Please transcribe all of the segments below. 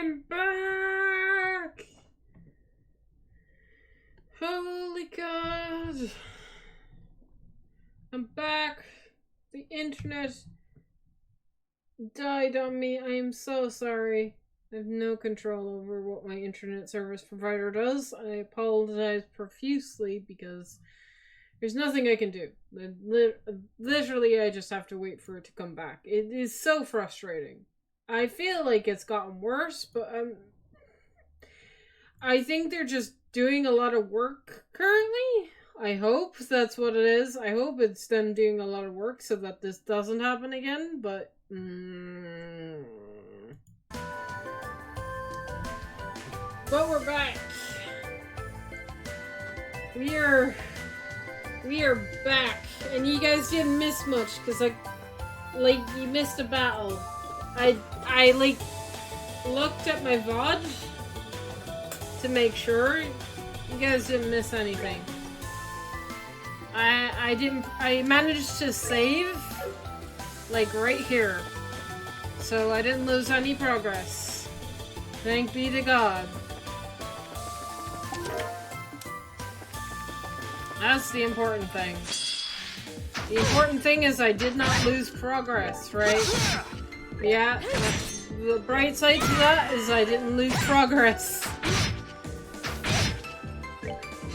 I'm back! Holy God! I'm back! The internet died on me. I am so sorry. I have no control over what my internet service provider does. I apologize profusely because there's nothing I can do. Literally, I just have to wait for it to come back. It is so frustrating. I feel like it's gotten worse, but I think they're just doing a lot of work currently. I hope that's what it is. I hope it's them doing a lot of work so that this doesn't happen again, but but we're back. We are back, and you guys didn't miss much because you missed a battle. I looked at my VOD to make sure you guys didn't miss anything. I managed to save right here, so I didn't lose any progress. Thank be to God. That's the important thing. The important thing is I did not lose progress, right? Yeah, the bright side to that is I didn't lose progress.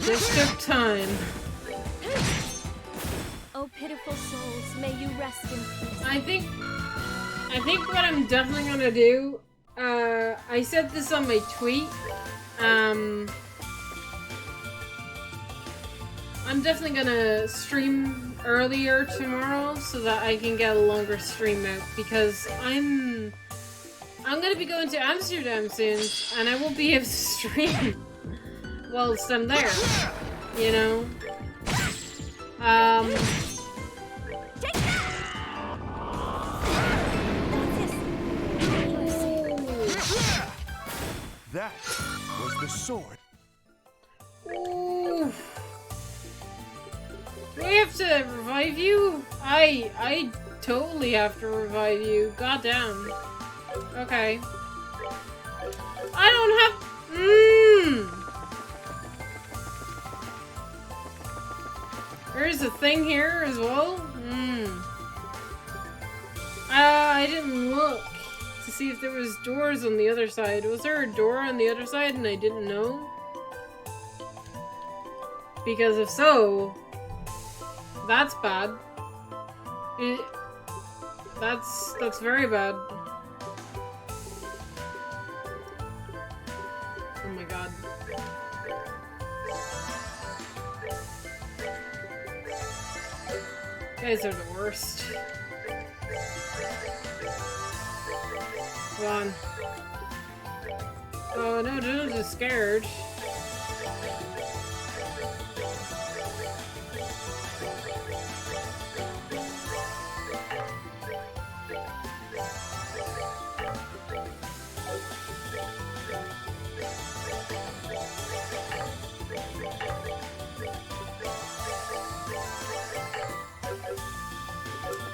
Just took time. Oh, pitiful souls, may you rest in peace. I think what I'm definitely gonna do, I said this on my tweet, I'm definitely gonna stream earlier tomorrow so that I can get a longer stream out, because I'm gonna be going to Amsterdam soon, and I won't be able to stream whilst I'm there, you know? That was the sword. Ooh. Do I have to revive you? I totally have to revive you. Goddamn. Okay. I don't have... There's a thing here as well? I didn't look to see if there was doors on the other side. Was there a door on the other side and I didn't know? Because if so, that's bad. That's very bad. Oh my God. You guys are the worst. Come on. Oh no, Jones is scared.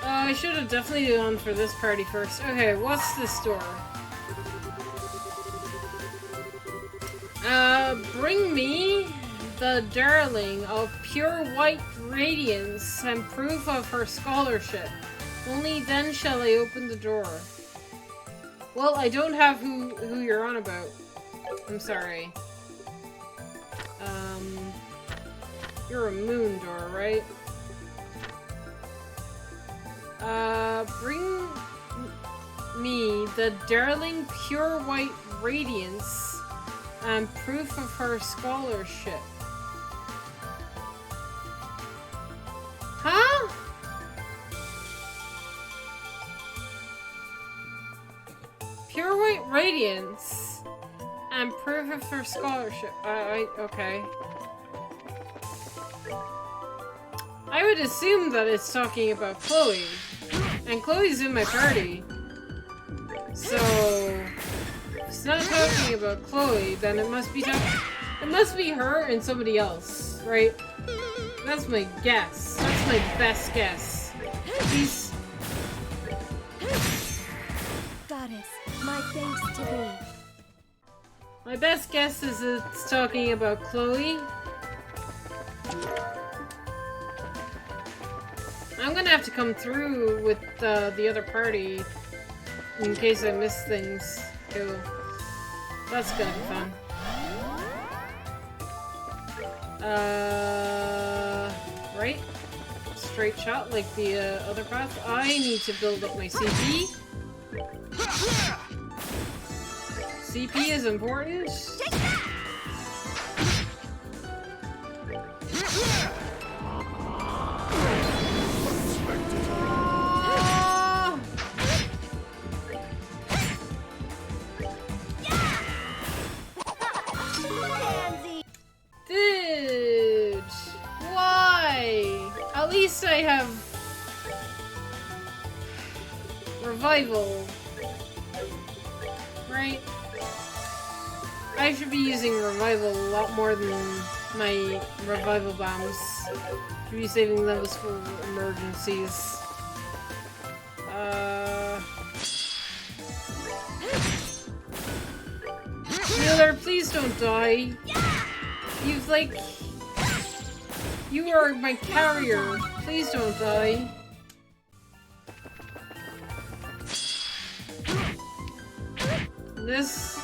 I should have definitely gone for this party first. Okay, what's this door? Bring me the darling of pure white radiance and proof of her scholarship. Only then shall I open the door. Well, I don't have who you're on about. I'm sorry. You're a moon door, right? Bring me the darling pure white radiance and proof of her scholarship. Huh? Pure white radiance and proof of her scholarship. Okay. I would assume that it's talking about Chloe. And Chloe's in my party. So, if it's not talking about Chloe, then it must be her and somebody else, right? That's my guess. That's my best guess. He's... Goddess, my thanks to thee. My best guess is it's talking about Chloe. I'm gonna have to come through with the other party in case I miss things. Cool. That's gonna be fun. Right? Straight shot like the other path. I need to build up my CP. CP is important. Dude, why? At least I have revival, right? I should be using revival a lot more than my revival bombs. Should be saving those for emergencies. Wheeler, please don't die. You've you are my carrier. Please don't die. This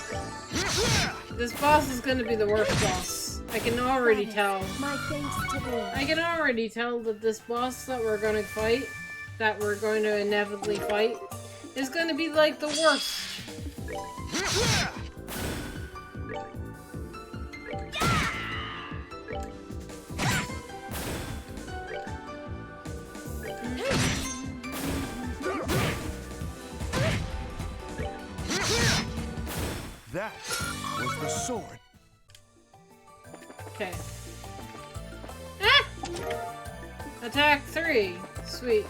boss is gonna be the worst boss. I can already tell. My thanks to thee. I can already tell that this boss that we're gonna fight, that we're going to inevitably fight, is gonna be like the worst. That was the sword. Okay. Ah! Attack 3. Sweet.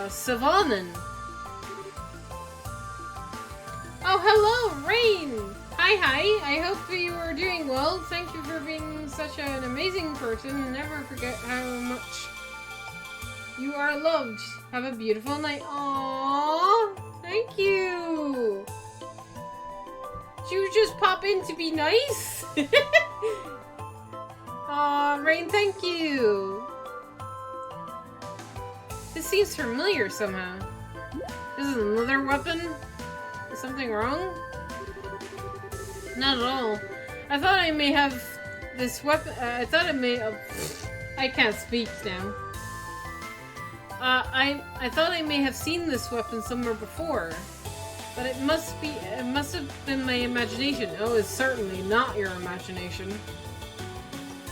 Savanin. Oh, hello, Rain! Hi. I hope you are doing well. Thank you for being such an amazing person. Never forget how much you are loved. Have a beautiful night. Aww! Thank you! Did you just pop in to be nice? Aw, Rain, thank you! This seems familiar somehow. This is another weapon? Is something wrong? Not at all. I thought I may have this weapon. I thought I may have. I can't speak now. I thought I may have seen this weapon somewhere before, but it must have been my imagination. Oh, it's certainly not your imagination.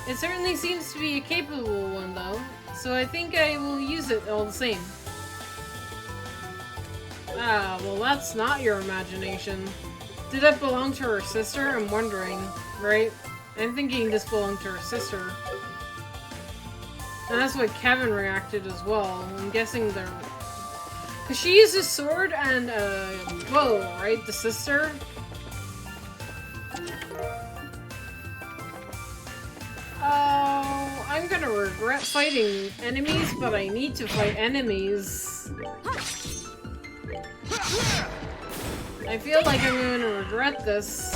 It certainly seems to be a capable one, though, so I think I will use it all the same. Ah, well, that's not your imagination. Did it belong to her sister? I'm wondering, right? I'm thinking this belonged to her sister. And that's what Kevin reacted as well. I'm guessing they're... Because she uses sword and bow, right? The sister? Oh, I'm gonna regret fighting enemies, but I need to fight enemies. I feel like I'm gonna regret this.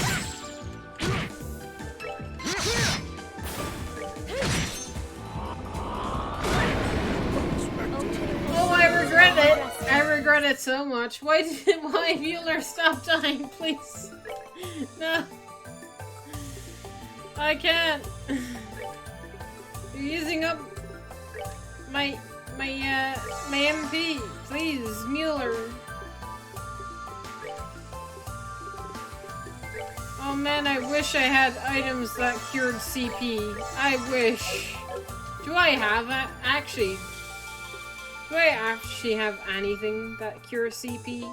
Oh, I regret it! I regret it so much. Why Mueller, stop dying, please? No. I can't. You're using up my MP. Please, Mueller. Oh man, I wish I had items that cured CP. I wish. Do I have that? Actually, do I actually have anything that cures CP?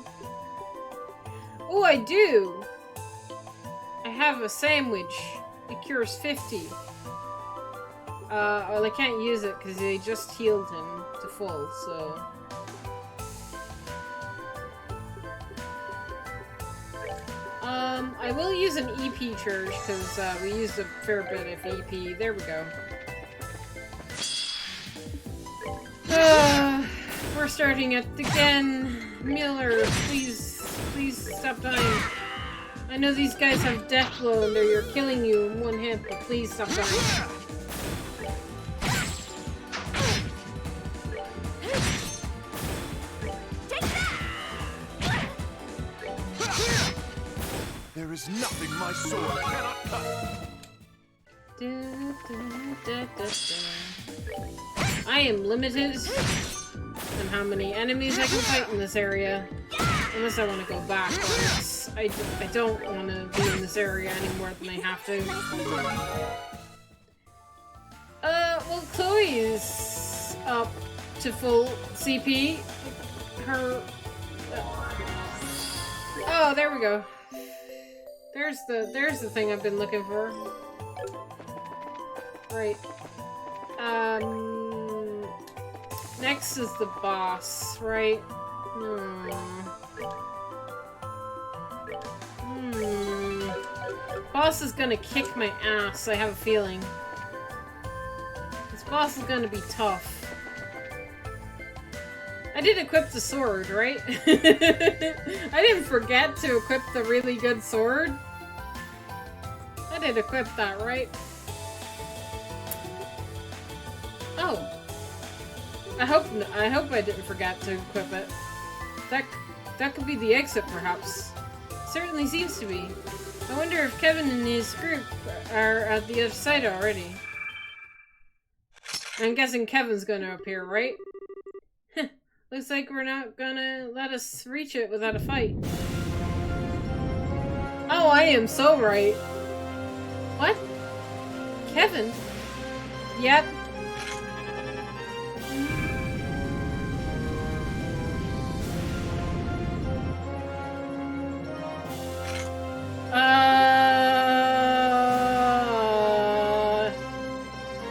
Oh, I do! I have a sandwich. It cures 50. Well, I can't use it because they just healed him to full, so... I will use an EP charge because we used a fair bit of EP. There we go. We're starting it again. Mueller, please Please stop dying. I know these guys have death blow and they're killing you in one hit, but please stop dying. There is nothing my sword cannot cut. I am limited on how many enemies I can fight in this area. Unless I want to go back. I don't want to be in this area any more than I have to. Well, Chloe's up to full CP. Her... Oh, there we go. There's the thing I've been looking for. Right. Next is the boss, right? Boss is gonna kick my ass, I have a feeling. This boss is gonna be tough. I did equip the sword, right? I didn't forget to equip the really good sword. I did equip that, right? Oh. I hope I didn't forget to equip it. That could be the exit, perhaps. Certainly seems to be. I wonder if Kevin and his group are at the other side already. I'm guessing Kevin's gonna appear, right? Looks like we're not gonna let us reach it without a fight. Oh, I am so right. What? Kevin? Yep.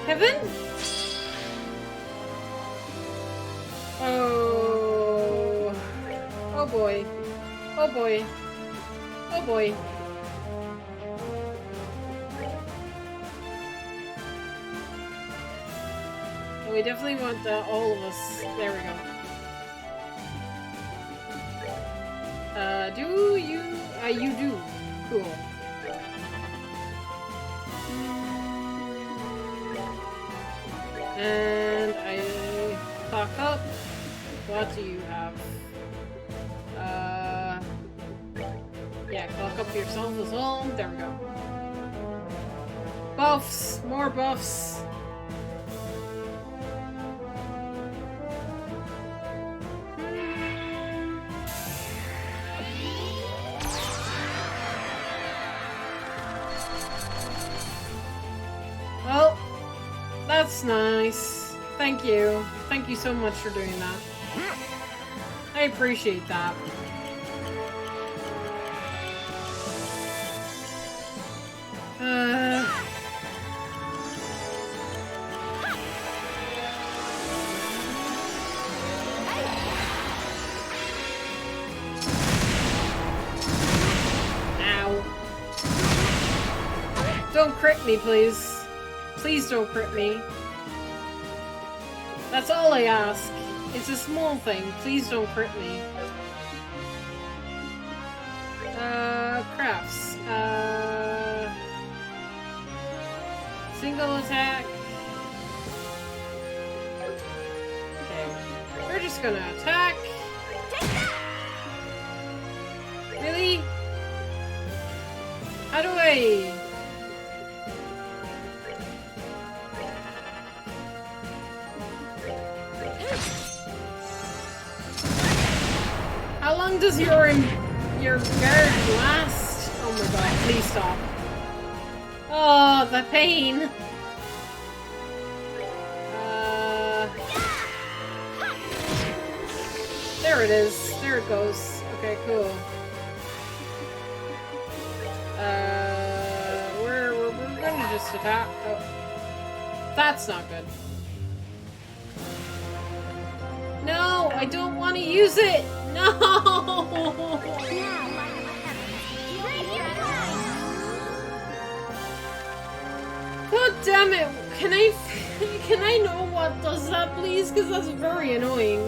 Kevin? Oh. Oh boy. Oh boy. Oh boy. We definitely want all of us. There we go. Do you? You do. Cool. And I clock up. What do you have? Yeah, clock up yourself as well. There we go. Buffs! More buffs! Well, that's nice. Thank you. Thank you so much for doing that. I appreciate that. Ow. Don't crit me, please. Please don't crit me. That's all I ask. It's a small thing. Please don't crit me. Crafts. Single attack. Okay. We're just gonna attack. Really? How do I... How long does your guard last? Oh my god, please stop. Oh, the pain. There it is. There it goes. Okay, cool. We're gonna just attack. Oh. That's not good. No, I don't want to use it. No. God damn it! Can I know what does that, please? Because that's very annoying.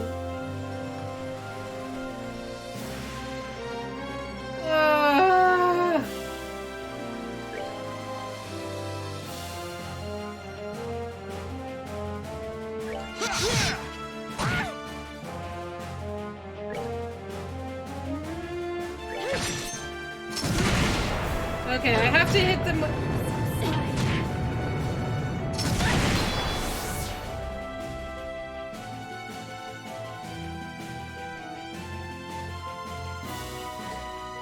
Okay, I have to hit them.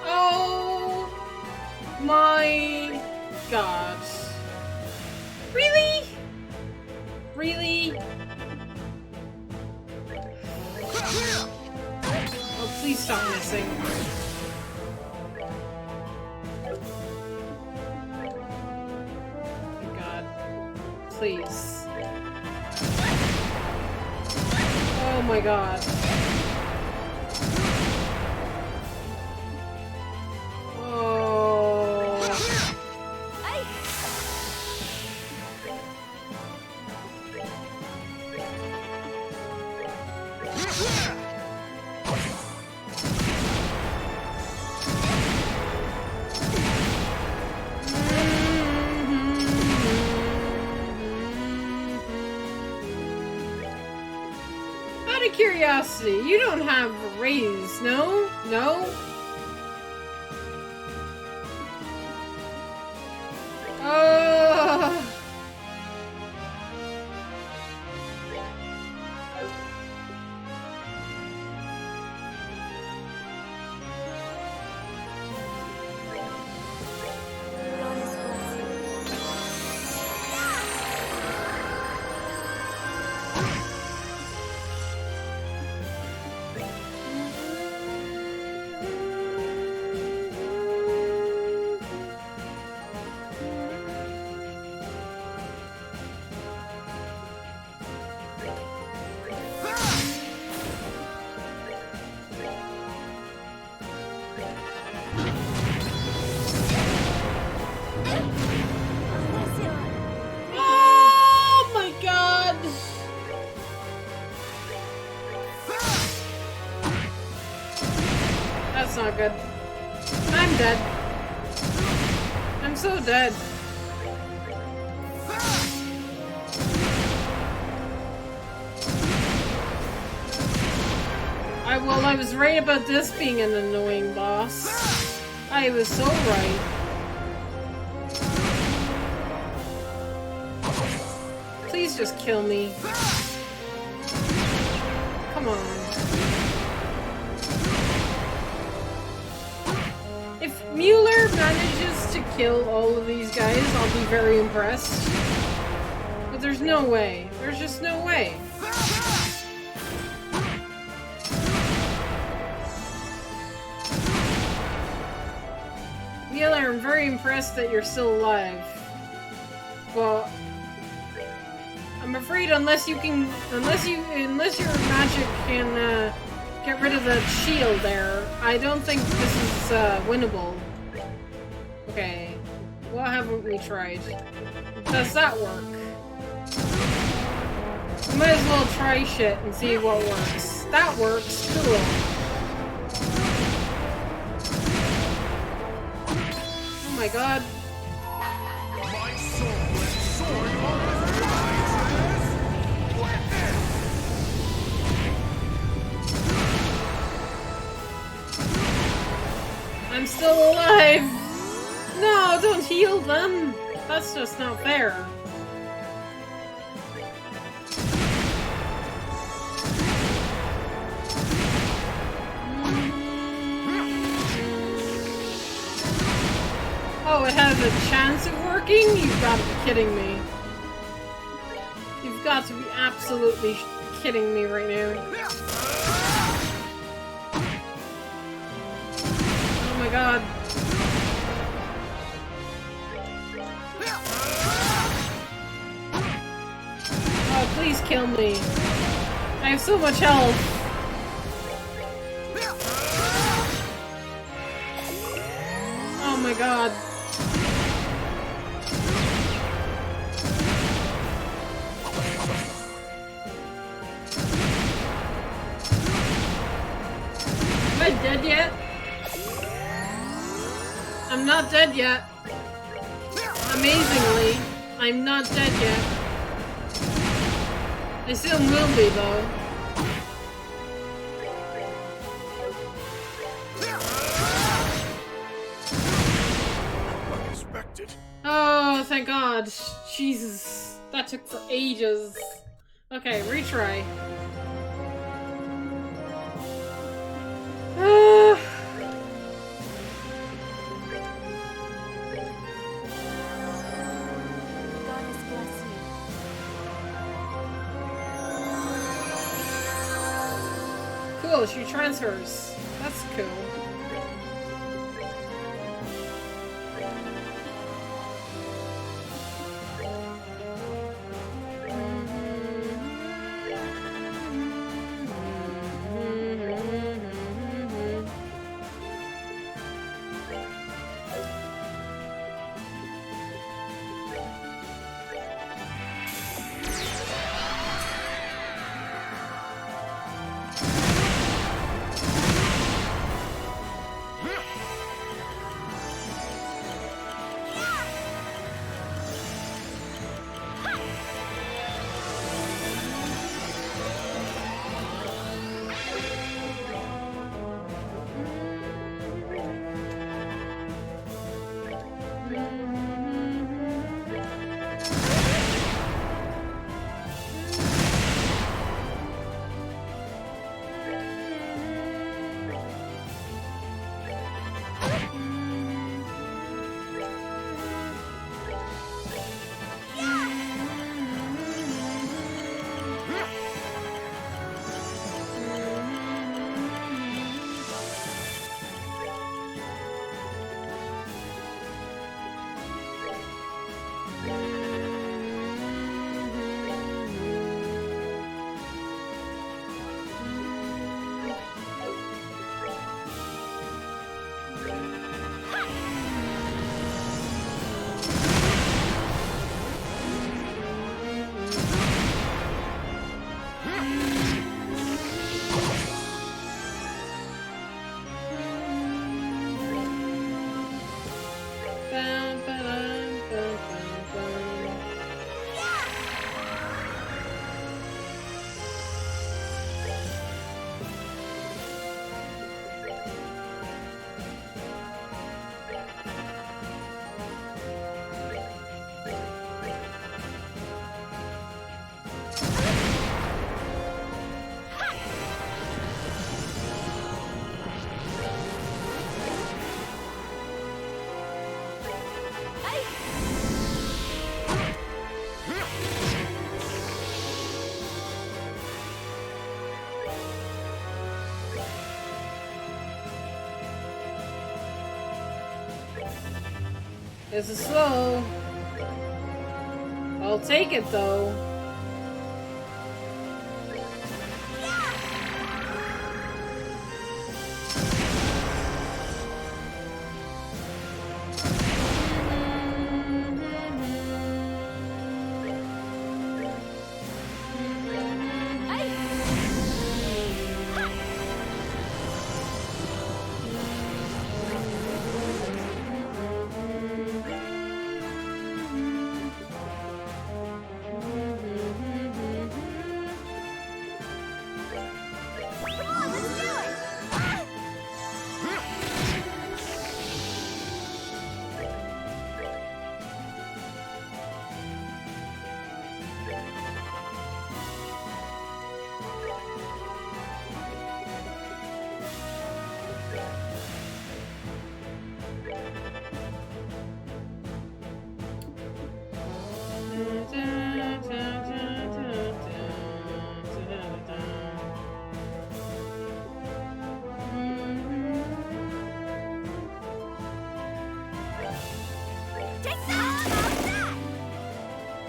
Oh my god. Really? Really? Oh, please stop missing. Oh god. Please. Oh my god. Out of curiosity, you don't have a raise, no? No? Oh. Oh my god! That's not good. I'm dead. I'm so dead. I was right about this being an annoying boss. I was so right. Please just kill me. Come on. If Mueller manages to kill all of these guys, I'll be very impressed. But there's no way. There's just no way. Mueller, I'm very impressed that you're still alive. But I'm afraid unless your magic can get rid of that shield there, I don't think this is winnable. Okay, what haven't we tried? Does that work? We might as well try shit and see what works. That works. Cool. Oh my god. My soul and sword always rises. Witness. I'm still alive! No, don't heal them! That's just not fair. Oh, it has a chance of working? You've got to be kidding me. You've got to be absolutely kidding me right now. Oh my god. Oh, please kill me. I have so much health. Oh my god. Am I dead yet? I'm not dead yet. Amazingly, I'm not dead yet. I soon will be, though. Unexpected. Oh, thank God. Jesus. That took for ages. Okay, retry. Goddess bless you. Cool, she transfers. That's cool. This is slow. I'll take it though.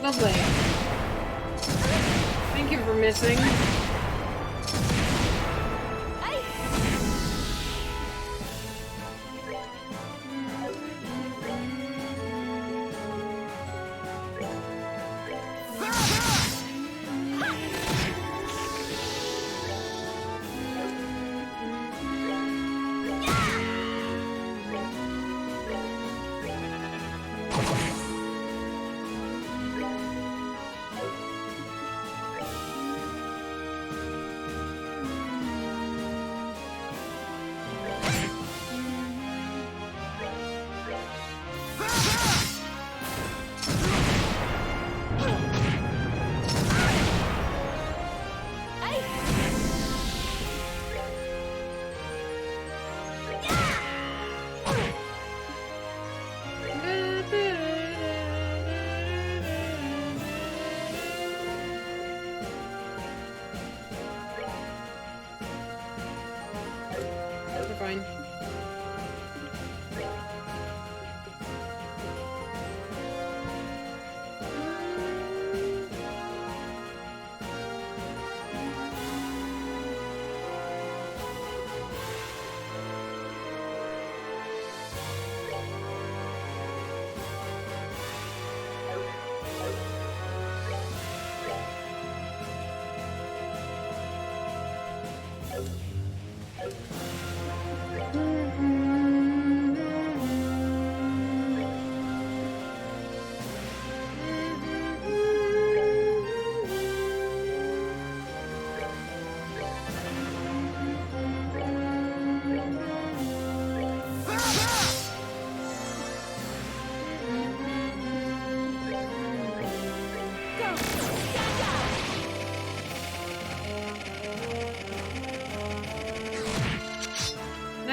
Lovely. Thank you for missing.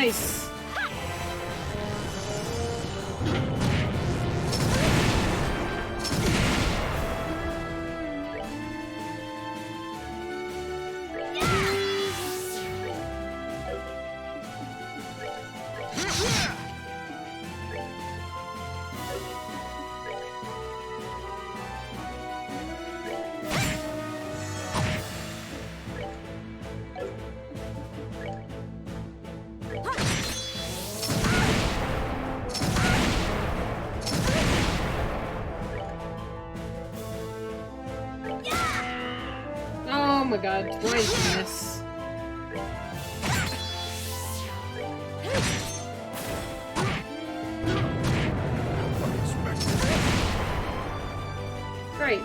Nice. Oh my god, why did you miss? Great.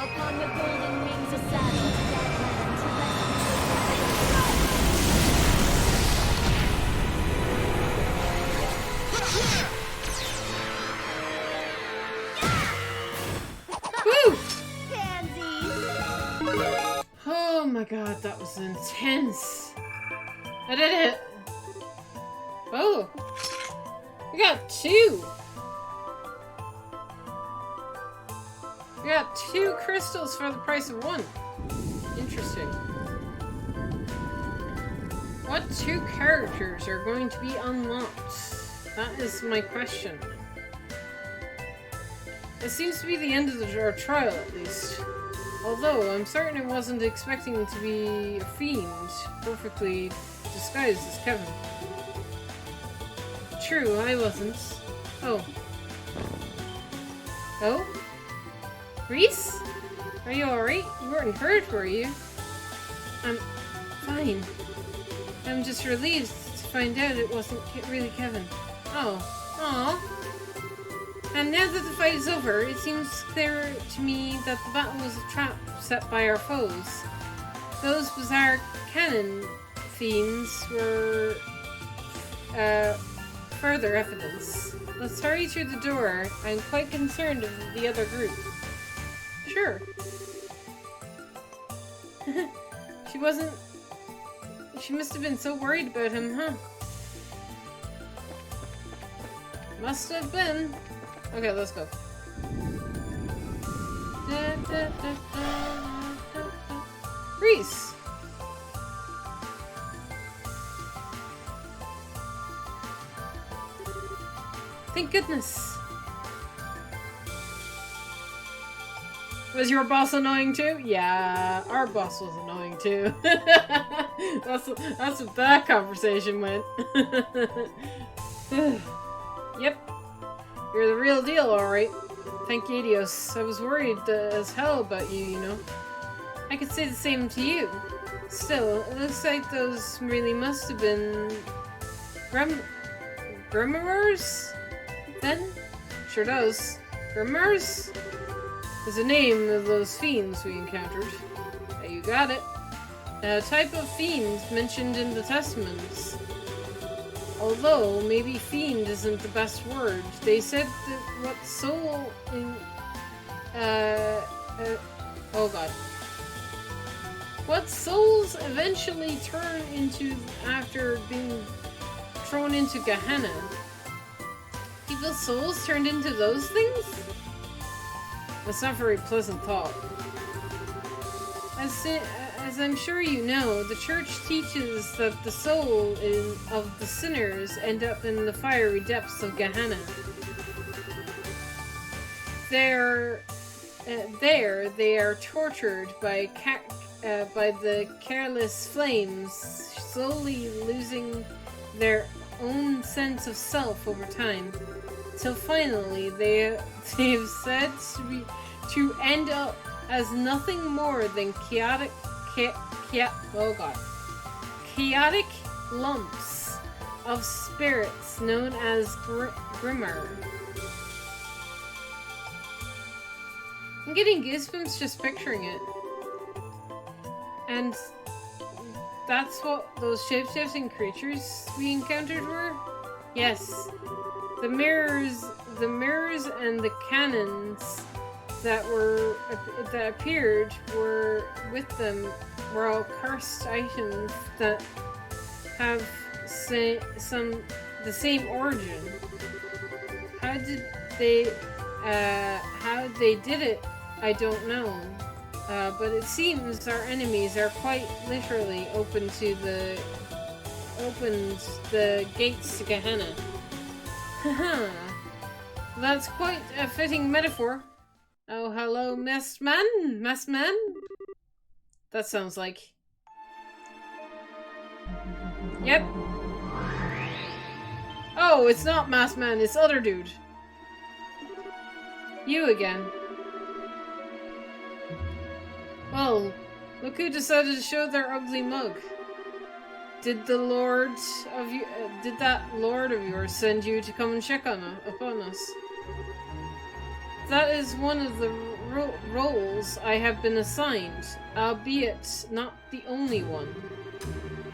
Upon the golden wings of Saturn, that Woo! Pansy! Oh my god, that was intense. I did it. Oh. We got two. We got 2 crystals for the price of 1. Interesting. What 2 characters are going to be unlocked? That is my question. It seems to be the end of our trial, at least. Although, I'm certain it wasn't expecting to be a fiend, perfectly disguised as Kevin. True, I wasn't. Oh. Oh? Reese? Are you alright? You weren't hurt, were you? I'm fine. I'm just relieved to find out it wasn't really Kevin. Oh. Aw. And now that the fight is over, it seems clear to me that the battle was a trap set by our foes. Those bizarre cannon fiends were further evidence. Let's hurry through the door. I'm quite concerned of the other group. Sure. She must have been so worried about him, huh? Must have been. Okay, let's go. Reese! Thank goodness. Was your boss annoying too? Yeah, our boss was annoying too. that's what that conversation went. Yep. You're the real deal, alright. Thank Adios. I was worried as hell about you, you know. I could say the same to you. Still, it looks like those really must have been... Grimoires? Then? Sure does. Grimoires? Is the name of those fiends we encountered. Yeah, you got it. A type of fiend mentioned in the Testaments. Although, maybe fiend isn't the best word. They said that what soul in... oh god. What souls eventually turn into after being thrown into Gehenna. People's souls turned into those things? That's not a very pleasant thought. As I'm sure you know, the church teaches that the soul of the sinners end up in the fiery depths of Gehenna. There, they are tortured by the careless flames, slowly losing their own sense of self over time, till finally they have said to end up as nothing more than chaotic lumps of spirits known as Grimmer. I'm getting goosebumps just picturing it. And that's what those shape-shifting creatures we encountered were? Yes. The mirrors and the cannons that appeared were with them were all cursed items that have the same origin. How they did it, I don't know. But it seems our enemies are quite literally opened the gates to Gehenna. Haha. That's quite a fitting metaphor. Oh, hello, masked man? Masked man? That sounds like... Yep. Oh, it's not masked man, it's other dude. You again. Well, look who decided to show their ugly mug. Did that lord of yours send you to come and check upon us? That is one of the roles I have been assigned, albeit not the only one.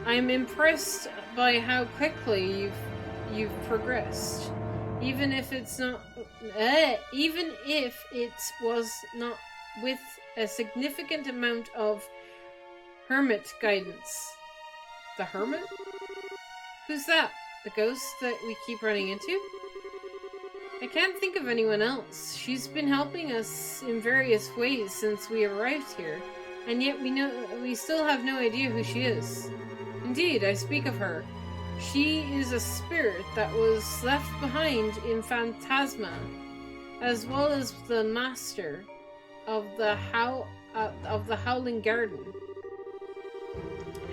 I am impressed by how quickly you've progressed, even if it was not with a significant amount of hermit guidance. The hermit? Who's that? The ghost that we keep running into? I can't think of anyone else. She's been helping us in various ways since we arrived here, and yet we still have no idea who she is. Indeed, I speak of her. She is a spirit that was left behind in Phantasma, as well as the master of the Howling Garden.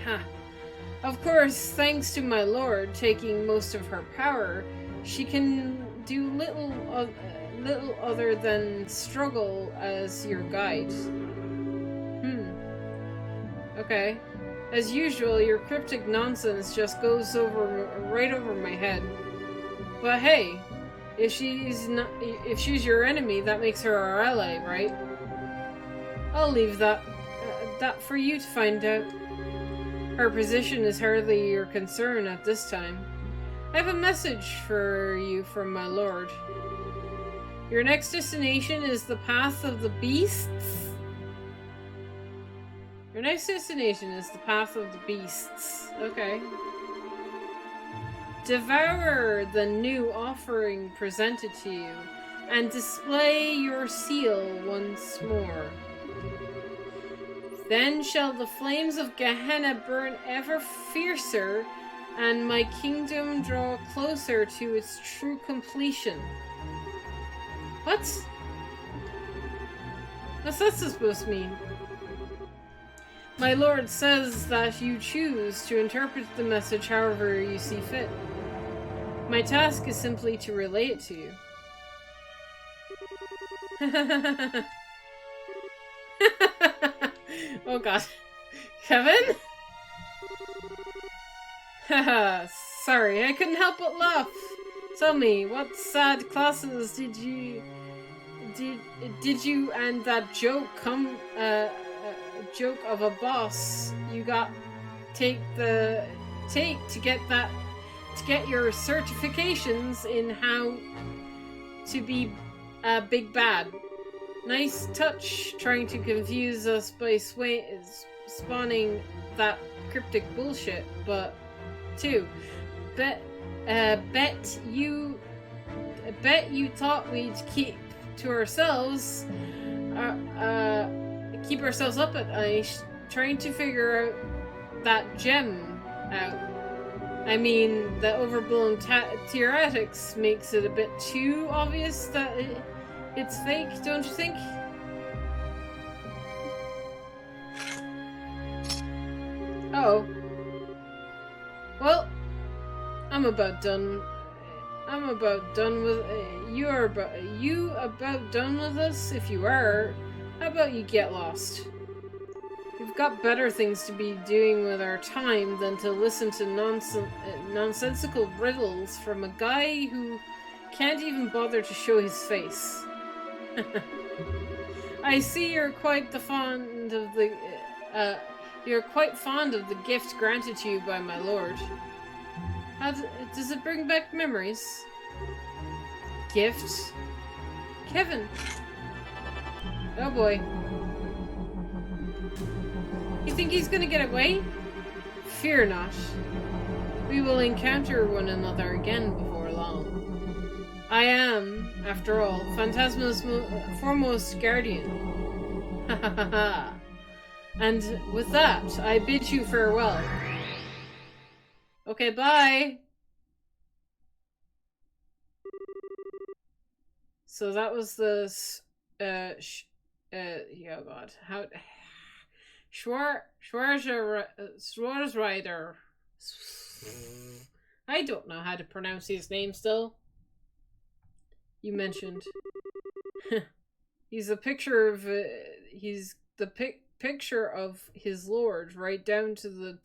Ha. Of course, thanks to my lord taking most of her power, she can do little other than struggle as your guide. Okay. As usual, your cryptic nonsense just goes right over my head. But hey, if she's your enemy, that makes her our ally, right? I'll leave that for you to find out. Her position is hardly your concern at this time. I have a message for you from my lord. Your next destination is the Path of the Beasts? Your next destination is the Path of the Beasts. Okay. Devour the new offering presented to you, and display your seal once more. Then shall the flames of Gehenna burn ever fiercer, and my kingdom draw closer to its true completion. What? What's that supposed to mean? My lord says that you choose to interpret the message however you see fit. My task is simply to relay it to you. Oh god. Kevin? Haha, sorry, I couldn't help but laugh. Tell me, what sad classes did you and that joke joke of a boss you got take to get your certifications in how to be a big bad. Nice touch trying to confuse us by spawning that cryptic bullshit, but 2. Bet you thought we'd keep to ourselves. keep ourselves up at night trying to figure out that gem out. I mean, the overblown theoretics makes it a bit too obvious that it's fake, don't you think? Uh-oh. Well, I'm about done with you about done with us? If you are, how about you get lost? We've got better things to be doing with our time than to listen to nonsensical riddles from a guy who can't even bother to show his face. I see you're quite fond of the gift granted to you by my lord. Does it bring back memories? Gift? Kevin! Oh boy. You think he's gonna get away? Fear not. We will encounter one another again before long. I am, after all, Phantasma's foremost guardian. Ha ha ha ha. And with that, I bid you farewell. Okay, bye! So that was the, oh god, how, Schwarzrider. I don't know how to pronounce his name still. You mentioned. He's a picture of, he's the picture of his lord, right down to the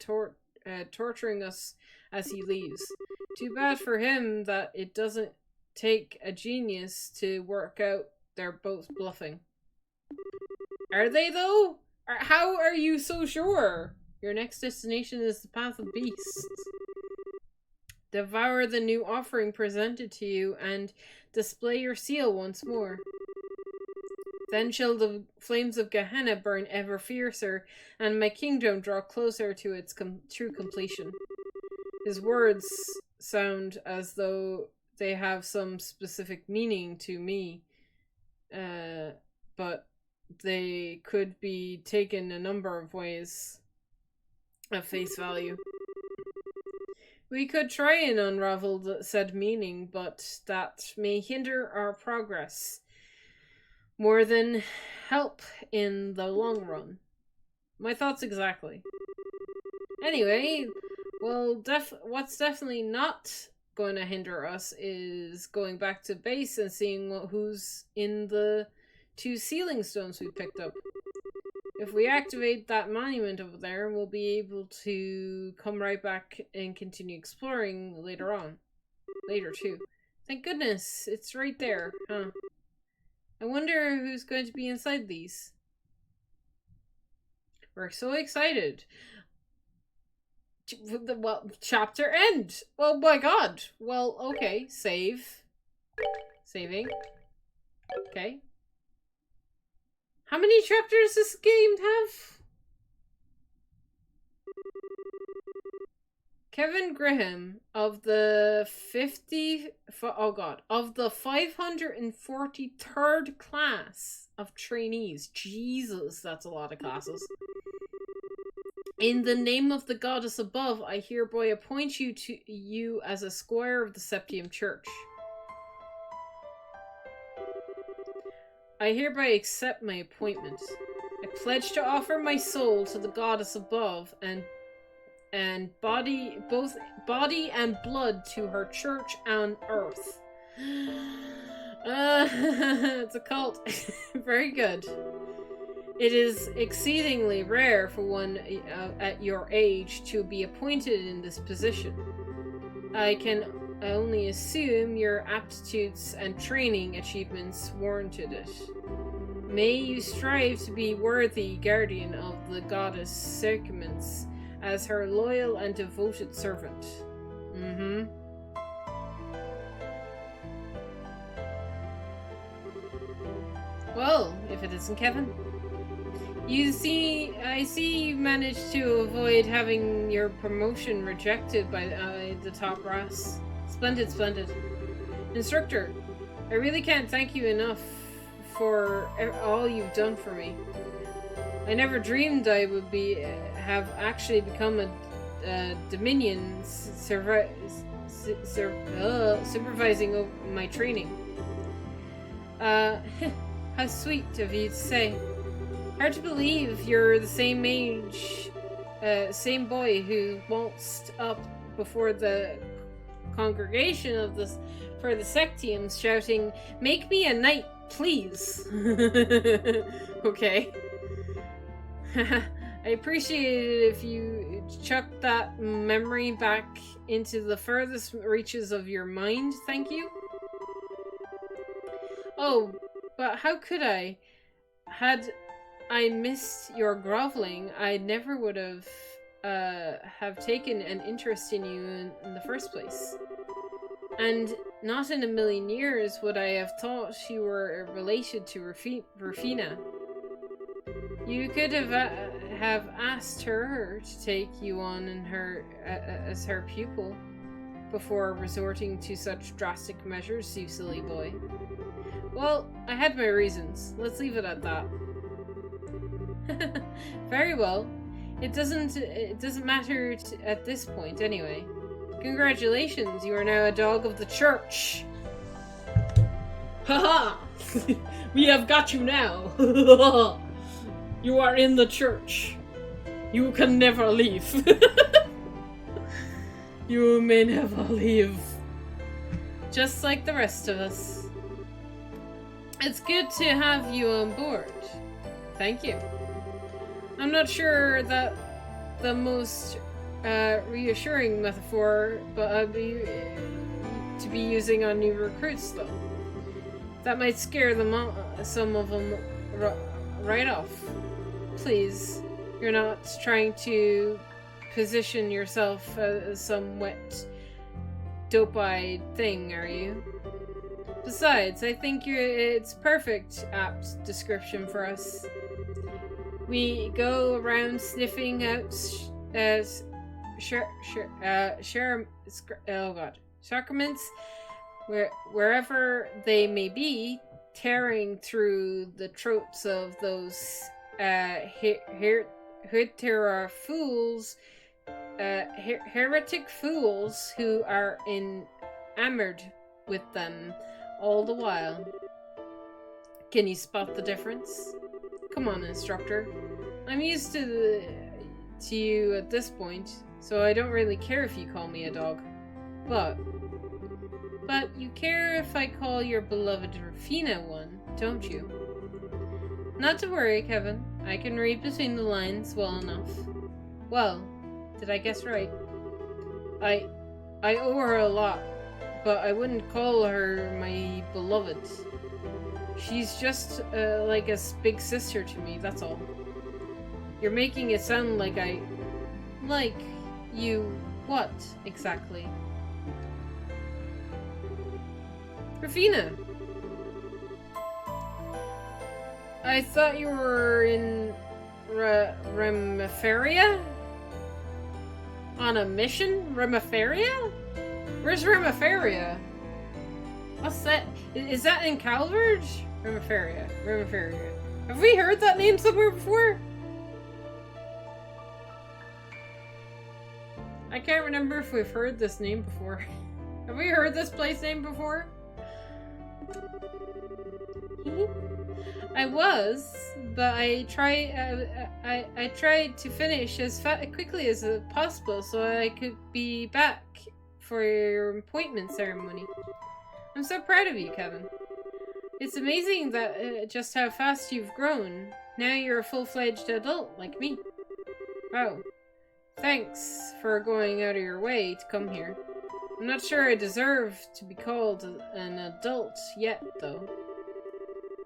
torturing us as he leaves. Too bad for him that it doesn't take a genius to work out they're both bluffing. Are they though? How are you so sure? Your next destination is the path of beasts. Devour the new offering presented to you and display your seal once more. Then shall the flames of Gehenna burn ever fiercer, and my kingdom draw closer to its true completion. His words sound as though they have some specific meaning to me, but they could be taken a number of ways at face value. We could try and unravel the said meaning, but that may hinder our progress more than help in the long run. My thoughts exactly. Anyway, well, what's definitely not going to hinder us is going back to base and seeing who's in the 2 sealing stones we picked up. If we activate that monument over there, we'll be able to come right back and continue exploring later on. Later too. Thank goodness, it's right there, huh? I wonder who's going to be inside these. We're so excited. Well, chapter end! Oh my god! Well, okay, save. Saving. Okay. How many chapters does this game have? Kevin Graham of the 543rd class of trainees. Jesus, that's a lot of classes. In the name of the goddess above, I hereby appoint you as a squire of the Septium Church. I hereby accept my appointment. I pledge to offer my soul to the goddess above and both body and blood to her church on earth. It's a cult. Very good. It is exceedingly rare for one at your age to be appointed in this position. I can only assume your aptitudes and training achievements warranted it. May you strive to be worthy guardian of the goddess Circumens as her loyal and devoted servant. Well, if it isn't Kevin. I see you managed to avoid having your promotion rejected by the top brass. Splendid, splendid. Instructor, I really can't thank you enough for all you've done for me. I never dreamed I would have actually become a Dominion supervising my training. How sweet of you to say. Hard to believe you're the same age, same boy who waltzed up before the congregation for the Sectiums shouting, "Make me a knight, please." Okay. I appreciate it if you chucked that memory back into the furthest reaches of your mind, thank you. Oh, but how could I? Had I missed your groveling, I never would have taken an interest in you in the first place. And not in a million years would I have thought you were related to Rufina. You could have asked her to take you on as her pupil before resorting to such drastic measures, you silly boy. Well, I had my reasons. Let's leave it at that. Very well. It doesn't matter at this point, anyway. Congratulations, you are now a dog of the church. Haha! We have got you now. You are in the church. You can never leave. You may never leave. Just like the rest of us. It's good to have you on board. Thank you. I'm not sure that the most reassuring metaphor, but I'd be to be using on new recruits, though. That might scare them some of them right off. Please, you're not trying to position yourself as some wet, dope-eyed thing, are you? Besides, I think it's perfect apt description for us. We go around sniffing out sacraments wherever they may be, tearing through the tropes of those heretic fools who are enamored with them all the while. Can you spot the difference? Come on, instructor. I'm used to you at this point, so I don't really care if you call me a dog. But you care if I call your beloved Rufina one, don't you? Not to worry, Kevin. I can read between the lines well enough. Well, did I guess right? I owe her a lot, but I wouldn't call her my beloved. She's just like a big sister to me, that's all. You're making it sound like you what, exactly? Rufina! I thought you were in Remiferia? On a mission? Remiferia? Where's Remiferia? What's that? Is that in Calvard? Remiferia. Have we heard that name somewhere before? I can't remember if we've heard this name before. Have we heard this place name before? I was, but I tried to finish as quickly as possible so I could be back for your appointment ceremony. I'm so proud of you, Kevin. It's amazing that just how fast you've grown. Now you're a full-fledged adult like me. Wow. Thanks for going out of your way to come here. I'm not sure I deserve to be called an adult yet, though.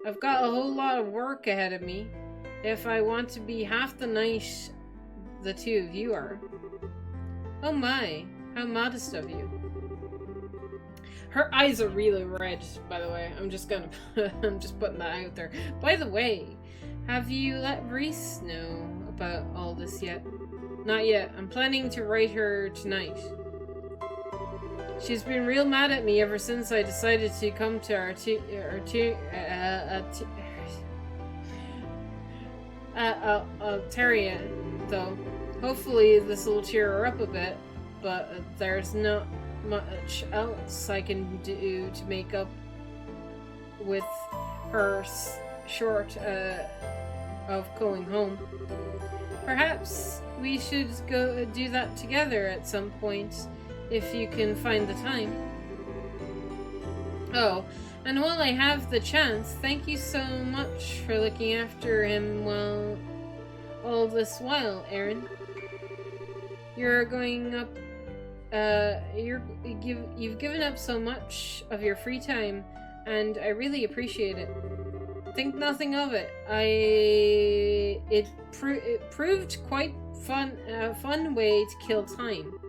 I've got a whole lot of work ahead of me if I want to be half the knight the two of you are. Oh my, how modest of you. Her eyes are really red, by the way. I'm just putting that out there. By the way, have you let Reese know about all this yet? Not yet. I'm planning to write her tonight. She's been real mad at me ever since I decided to come to Altaria, though. Hopefully this will cheer her up a bit, but there's not much else I can do to make up with her short of going home. Perhaps we should go do that together at some point, if you can find the time. Oh, and while I have the chance, thank you so much for looking after him all this while, Aaron. You're going up. You've given up so much of your free time, and I really appreciate it. Think nothing of it. It proved quite a fun way to kill time.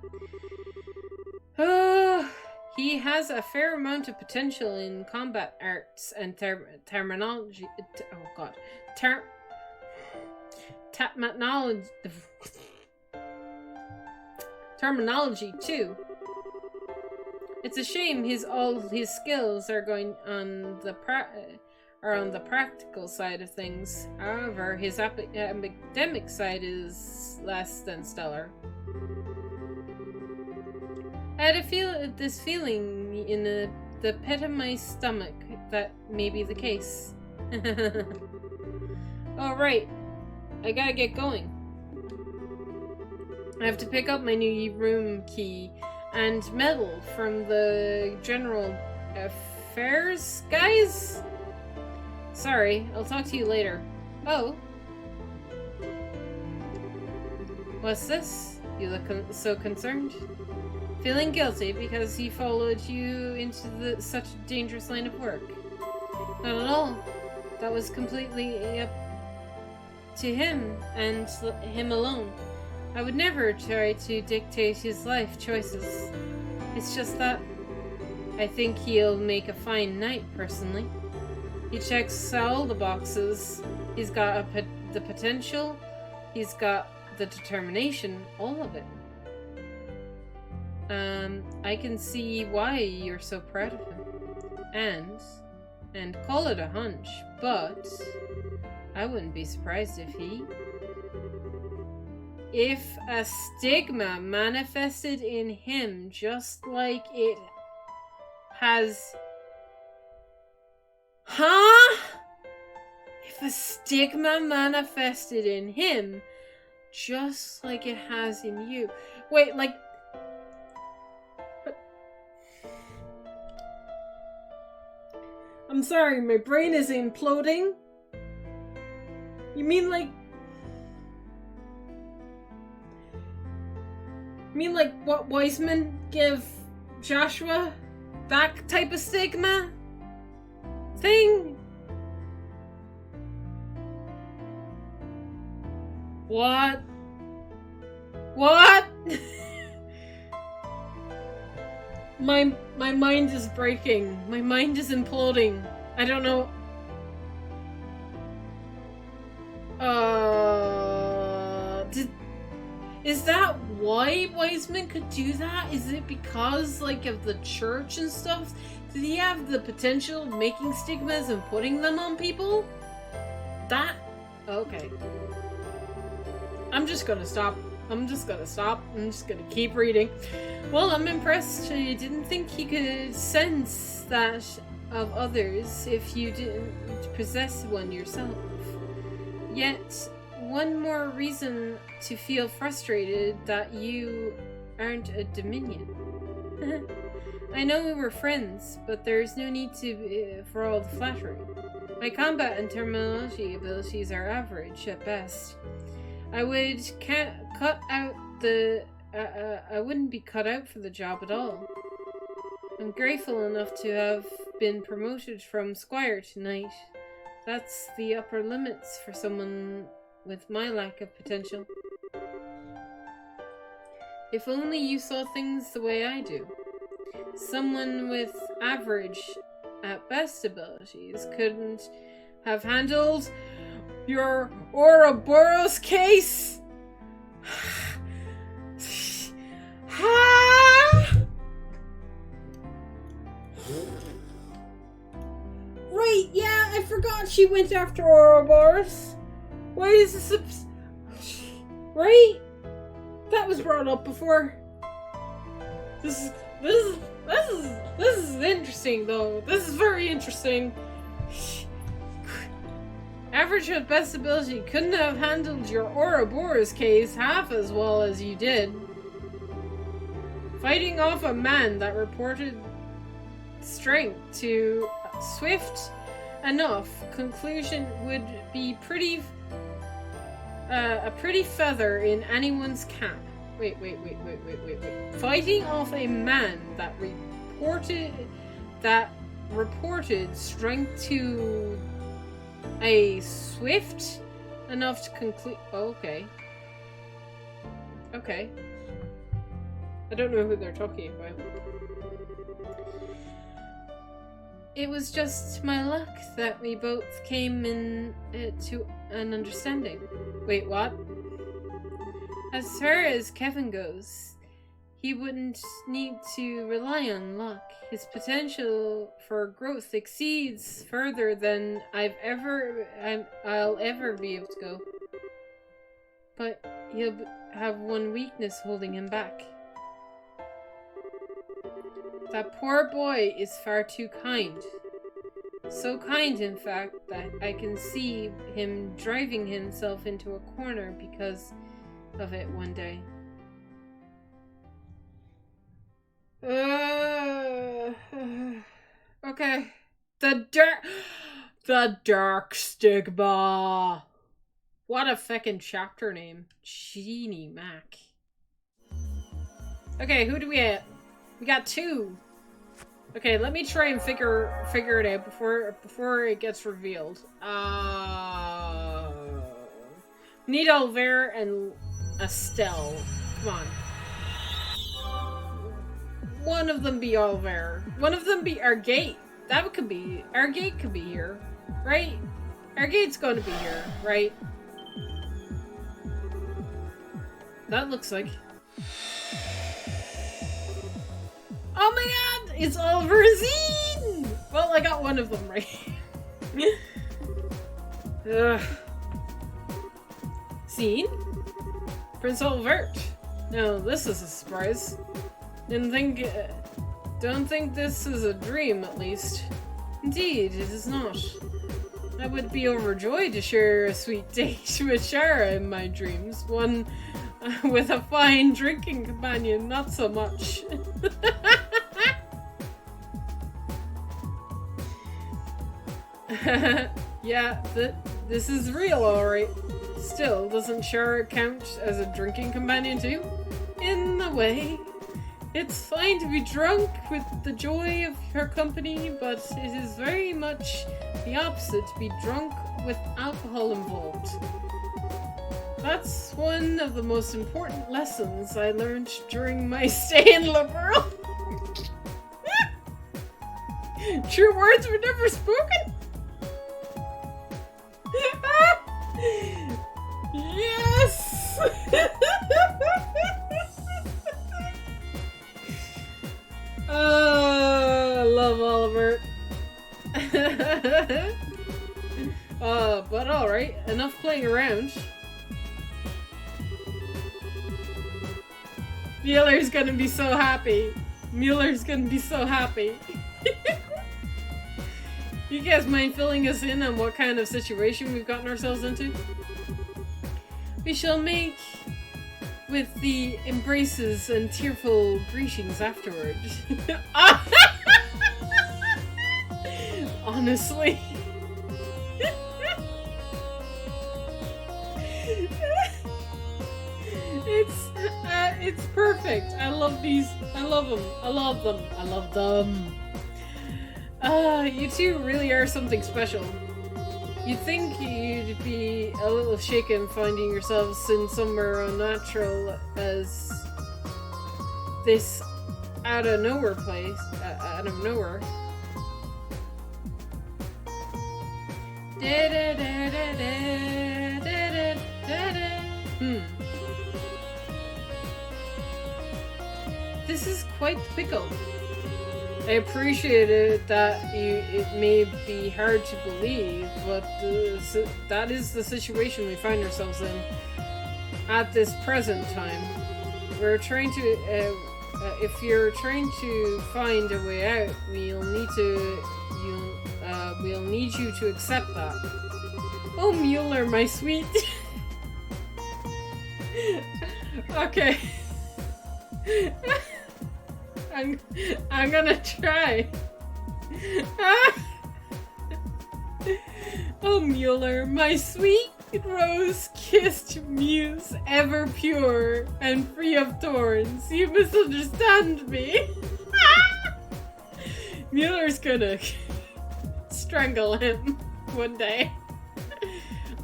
He has a fair amount of potential in combat arts and terminology. Terminology too. It's a shame all his skills are going on the practical side of things. However, his academic side is less than stellar. I had this feeling in the pit of my stomach that may be the case. Alright, I gotta get going. I have to pick up my new room key and medal from the General Affairs guys? Sorry, I'll talk to you later. Oh. What's this? You look so concerned. Feeling guilty because he followed you into such a dangerous line of work? Not at all. That was completely up to him and him alone. I would never try to dictate his life choices. It's just that I think he'll make a fine knight, personally. He checks all the boxes. He's got the potential. He's got the determination. All of it. I can see why you're so proud of him. And call it a hunch, but I wouldn't be surprised if a stigma manifested in him just like it has... Huh? If a stigma manifested in him just like it has in you. Wait, like... I'm sorry, my brain is imploding. You mean like what Wiseman gave Joshua? That type of stigma thing? What? My mind is breaking. My mind is imploding. I don't know. Is that why Wiseman could do that? Is it because, like, of the church and stuff? Did he have the potential of making stigmas and putting them on people? That? Okay. I'm just gonna stop. I'm just gonna keep reading. Well, I'm impressed. I didn't think he could sense that of others if you didn't possess one yourself. Yet, one more reason to feel frustrated that you aren't a Dominion. I know we were friends, but there's no need for all the flattery. My combat and terminology abilities are average at best. I wouldn't be cut out for the job at all. I'm grateful enough to have been promoted from squire tonight. That's the upper limits for someone with my lack of potential. If only you saw things the way I do. Someone with average at best abilities couldn't have handled your Ouroboros case. Right, yeah, I forgot she went after Ouroboros. Why is this right? That was brought up before. This is interesting though. This is very interesting. Average with best ability couldn't have handled your Ouroboros case half as well as you did. Fighting off a man that reported strength to swift enough conclusion would be a pretty feather in anyone's cap. Wait. Fighting off a man that reported strength to a swift enough to conclude. Oh, okay. Okay. I don't know who they're talking about. It was just my luck that we both came in to an understanding. Wait, what? As far as Kevin goes, he wouldn't need to rely on luck. His potential for growth exceeds further than I'll ever be able to go. But he'll have one weakness holding him back. That poor boy is far too kind. So kind, in fact, that I can see him driving himself into a corner because of it one day. Okay. The dark stigma. What a feckin' chapter name. Genie Mac. Okay, who do we have? We got 2. Okay, let me try and figure it out before it gets revealed. Need Alver and Estelle. Come on. One of them be Alver. One of them be Argate. That could be. Argate could be here, right? Argate's going to be here, right? That looks like. Oh my god! It's Oliver Zine! Well, I got one of them right. Zine? Prince Olvert. Now, this is a surprise. Don't think this is a dream, at least. Indeed, it is not. I would be overjoyed to share a sweet date with Shara in my dreams. One with a fine drinking companion, not so much. Yeah, this is real, alright. Still, doesn't Shara count as a drinking companion too? In a way. It's fine to be drunk with the joy of her company, but it is very much the opposite to be drunk with alcohol involved. That's one of the most important lessons I learned during my stay in Liberal. True words were never spoken. Yes! I love Oliver. But alright, enough playing around. Mueller's gonna be so happy. Mueller's gonna be so happy. You guys mind filling us in on what kind of situation we've gotten ourselves into? We shall make with the embraces and tearful greetings afterward. Honestly. It's perfect. I love these. I love them. I love them. I love them. You two really are something special. You'd think you'd be a little shaken finding yourselves in somewhere unnatural as this out of nowhere place. Out of nowhere. This is quite the pickle. I appreciate it that it may be hard to believe, but that is the situation we find ourselves in at this present time. We're trying to, if you're trying to find a way out, we'll need you to accept that. Oh, Mueller, my sweet. Okay. I'm gonna try. Oh, Mueller, my sweet rose-kissed muse, ever pure and free of thorns, you misunderstand me. Mueller's gonna strangle him one day.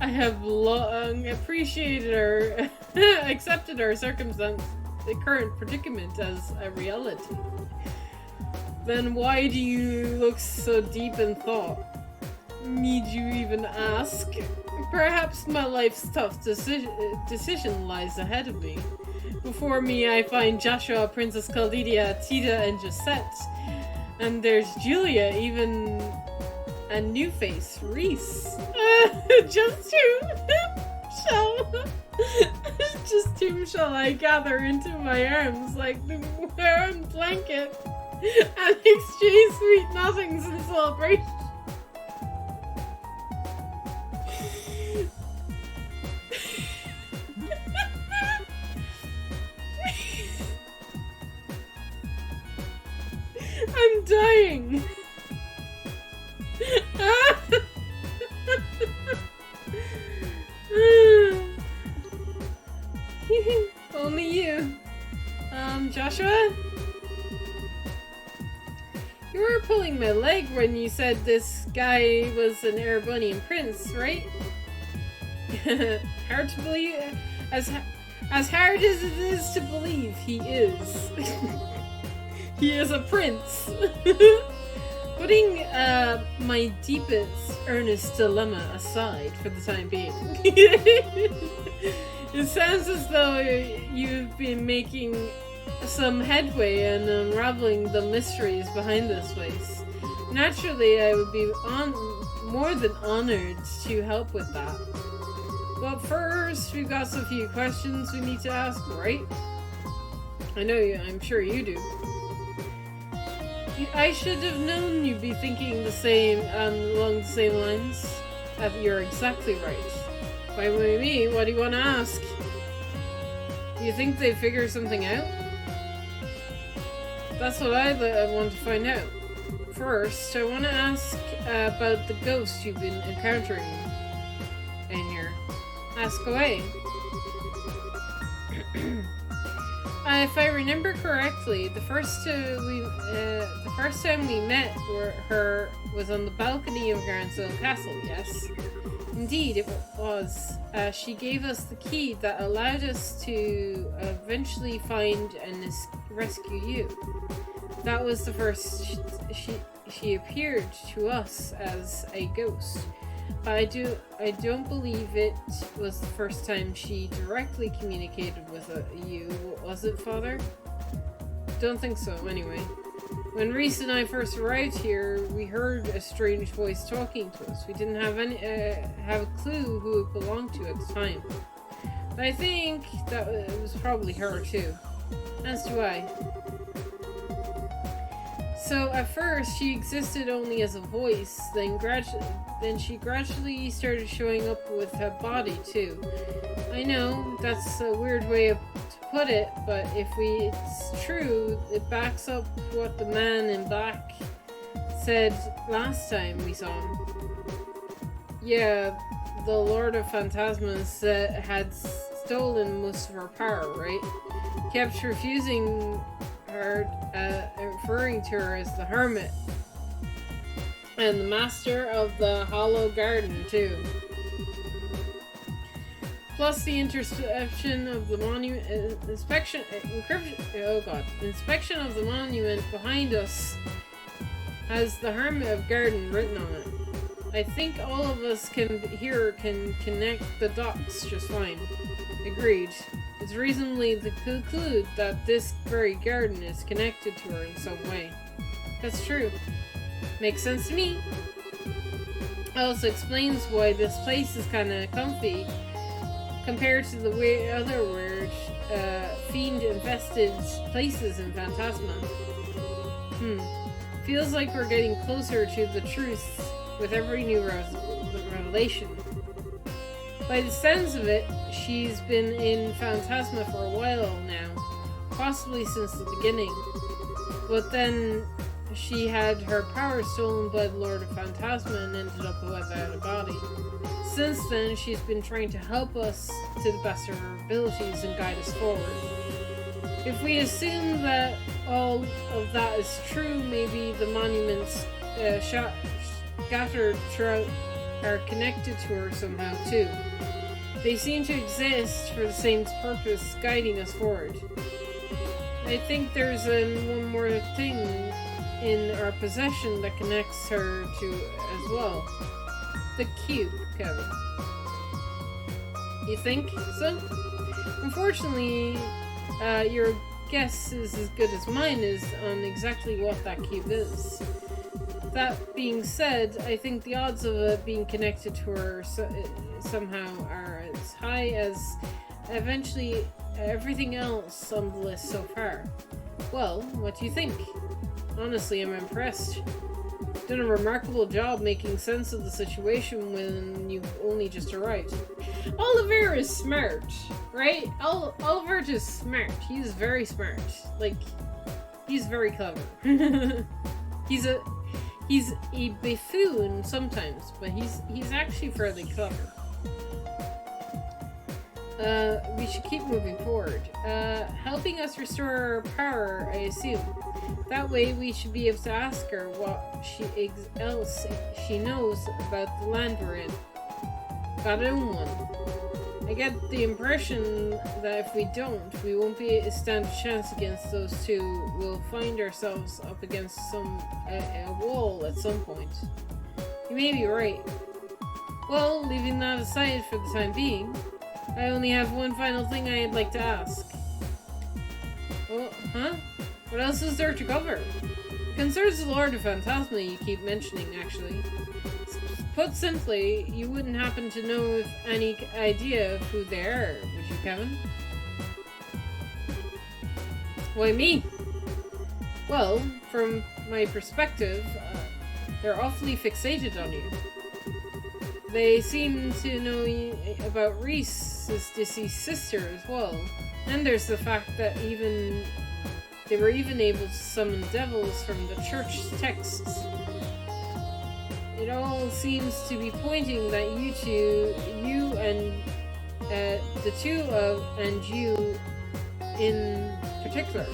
I have long appreciated accepted our circumstance, the current predicament as a reality. Then why do you look so deep in thought? Need you even ask? Perhaps my life's tough decision lies ahead of me. Before me I find Joshua, Princess Caldidia, Tita, and Josette. And there's Julia, even a new face, Reese. Just whom shall I gather into my arms like the warm blanket and exchange sweet nothings in celebration? I'm dying. Only you. Joshua? You were pulling my leg when you said this guy was an Erebonian prince, right? Hard to believe. As hard as it is to believe, he is. He is a prince. Putting my deepest, earnest dilemma aside for the time being. It sounds as though you've been making some headway in unraveling the mysteries behind this place. Naturally, I would be more than honored to help with that. But first, we've got some few questions we need to ask, right? I know you, I'm sure you do. I should have known you'd be thinking the same, along the same lines. You're exactly right. By me, what do you want to ask? Do you think they figured something out? That's what I want to find out. First, I want to ask about the ghost you've been encountering in here. Ask away. If I remember correctly, the first time we met her was on the balcony of Garnsville Castle, yes? Indeed, it was. She gave us the key that allowed us to eventually find and rescue you. That was the first she appeared to us as a ghost. I don't believe it was the first time she directly communicated with you, was it, Father? Don't think so, anyway. When Reese and I first arrived here, we heard a strange voice talking to us. We didn't have a clue who it belonged to at the time. But I think that it was probably her too. As do I. So at first she existed only as a voice, then she gradually started showing up with her body too. I know that's a weird way to put it, but if it's true, it backs up what the man in black said last time we saw him. Yeah, the Lord of Phantasmas had stolen most of her power, right? Kept refusing her, referring to her as the Hermit. And the Master of the Hollow Garden, too. Plus the inspection of the monument, inspection of the monument behind us has the Hermit of Garden written on it. I think all of us can connect the dots just fine. Agreed. It's reasonably to conclude that this very garden is connected to her in some way. That's true. Makes sense to me. Also explains why this place is kind of comfy compared to the other weird, fiend-infested places in Phantasma. Feels like we're getting closer to the truth with every new revelation. By the sounds of it, she's been in Phantasma for a while now, possibly since the beginning. But then she had her power stolen by the Lord of Phantasma and ended up without a body. Since then, she's been trying to help us to the best of her abilities and guide us forward. If we assume that all of that is true, maybe the monuments scattered throughout are connected to her somehow too. They seem to exist for the same purpose, guiding us forward. I think there's one more thing in our possession that connects her to as well. The cube, Kevin. You think so? Unfortunately, your guess is as good as mine is on exactly what that cube is. That being said, I think the odds of it being connected to her somehow are as high as eventually everything else on the list so far. Well, what do you think? Honestly, I'm impressed. Done a remarkable job making sense of the situation when you've only just arrived. Oliver is smart, right? Oliver is smart. He's very smart. Like, he's very clever. He's a buffoon sometimes, but he's actually fairly clever. We should keep moving forward. Helping us restore our power, I assume. That way we should be able to ask her what else she knows about the land we're in. Got own one. I get the impression that if we don't, we won't be able to stand a chance against those two. We'll find ourselves up against a wall at some point. You may be right. Well, leaving that aside for the time being, I only have one final thing I'd like to ask. Oh, huh? What else is there to cover? It concerns the Lord of Phantasma you keep mentioning, actually. Put simply, you wouldn't happen to know any idea of who they are, would you, Kevin? Why me? Well, from my perspective, they're awfully fixated on you. They seem to know about Reese's deceased sister as well. And there's the fact that they were even able to summon devils from the church texts. It all seems to be pointing that you and you in particular.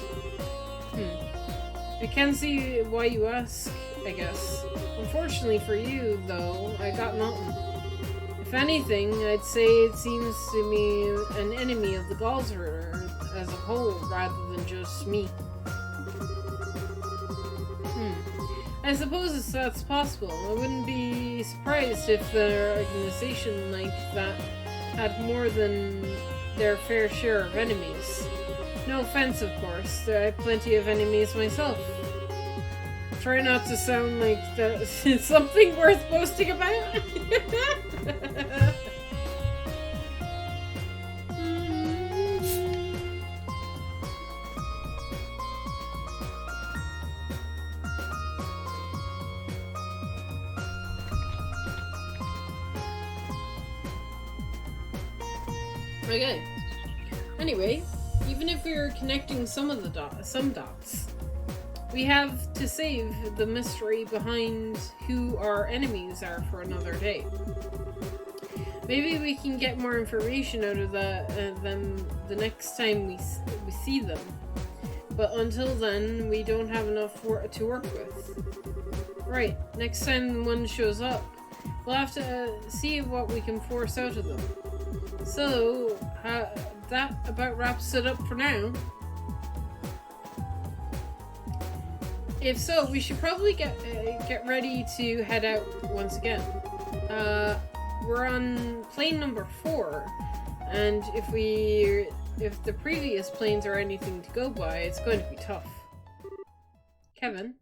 I can see why you ask, I guess. Unfortunately for you, though, I got nothing. If anything, I'd say it seems to me an enemy of the Galsritter as a whole, rather than just me. I suppose that's possible. I wouldn't be surprised if an organization like that had more than their fair share of enemies. No offense, of course. I have plenty of enemies myself. Try not to sound like that's something worth boasting about. Okay. Anyway, even if we're connecting some dots, we have to save the mystery behind who our enemies are for another day. Maybe we can get more information out of them the next time we see them. But until then, we don't have enough to work with. Right, next time one shows up, we'll have to see what we can force out of them. So, that about wraps it up for now. If so, we should probably get ready to head out once again. We're on plane number 4, and if the previous planes are anything to go by, it's going to be tough. Kevin?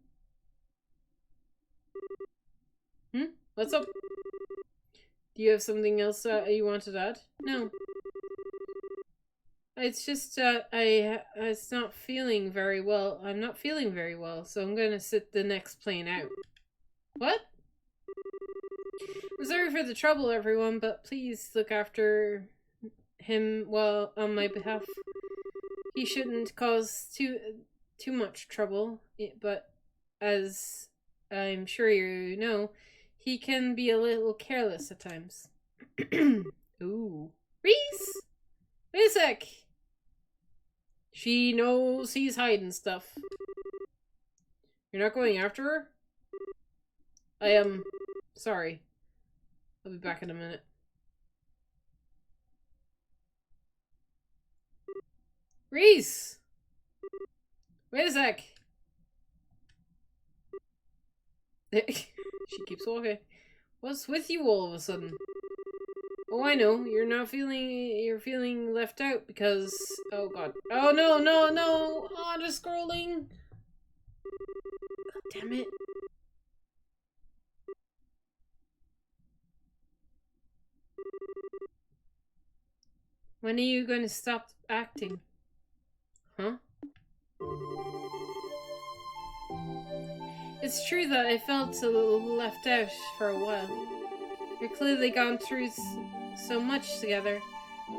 What's up? Do you have something else you want to add? No. It's just it's not feeling very well. I'm not feeling very well, so I'm gonna sit the next plane out. What? I'm sorry for the trouble, everyone, but please look after him well on my behalf. He shouldn't cause too much trouble, but as I'm sure you know, he can be a little careless at times. Ooh. Reese! Wait a sec! She knows he's hiding stuff. You're not going after her? I am sorry. I'll be back in a minute. Reese! Wait a sec! She keeps walking. What's with you all of a sudden? Oh, I know. You're feeling left out because... Oh, God. Oh, no, no, no! Oh, just scrolling! God damn it. When are you going to stop acting? Huh? It's true that I felt a little left out for a while. We've clearly gone through so much together,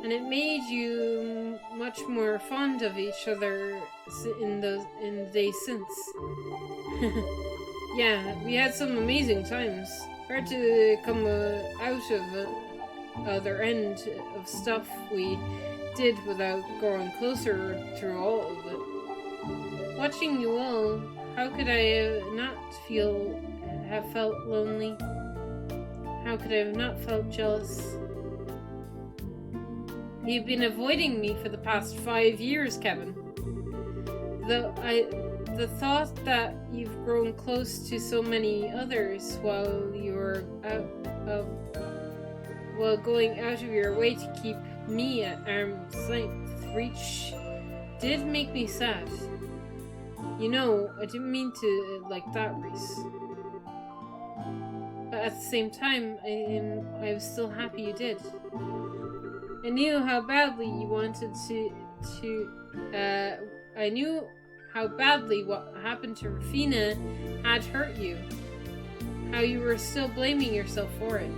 and it made you much more fond of each other in the days since. Yeah, we had some amazing times. Hard to come out of other end of stuff we did without growing closer through all of it. Watching you all, how could I not have felt lonely? How could I have not felt jealous? You've been avoiding me for the past 5 years, Kevin. The thought that you've grown close to so many others while you're going out of your way to keep me at arm's length reach did make me sad. You know, I didn't mean to like that, Reese. But at the same time, I was still happy you did. I knew how badly you wanted I knew how badly what happened to Rufina had hurt you. How you were still blaming yourself for it.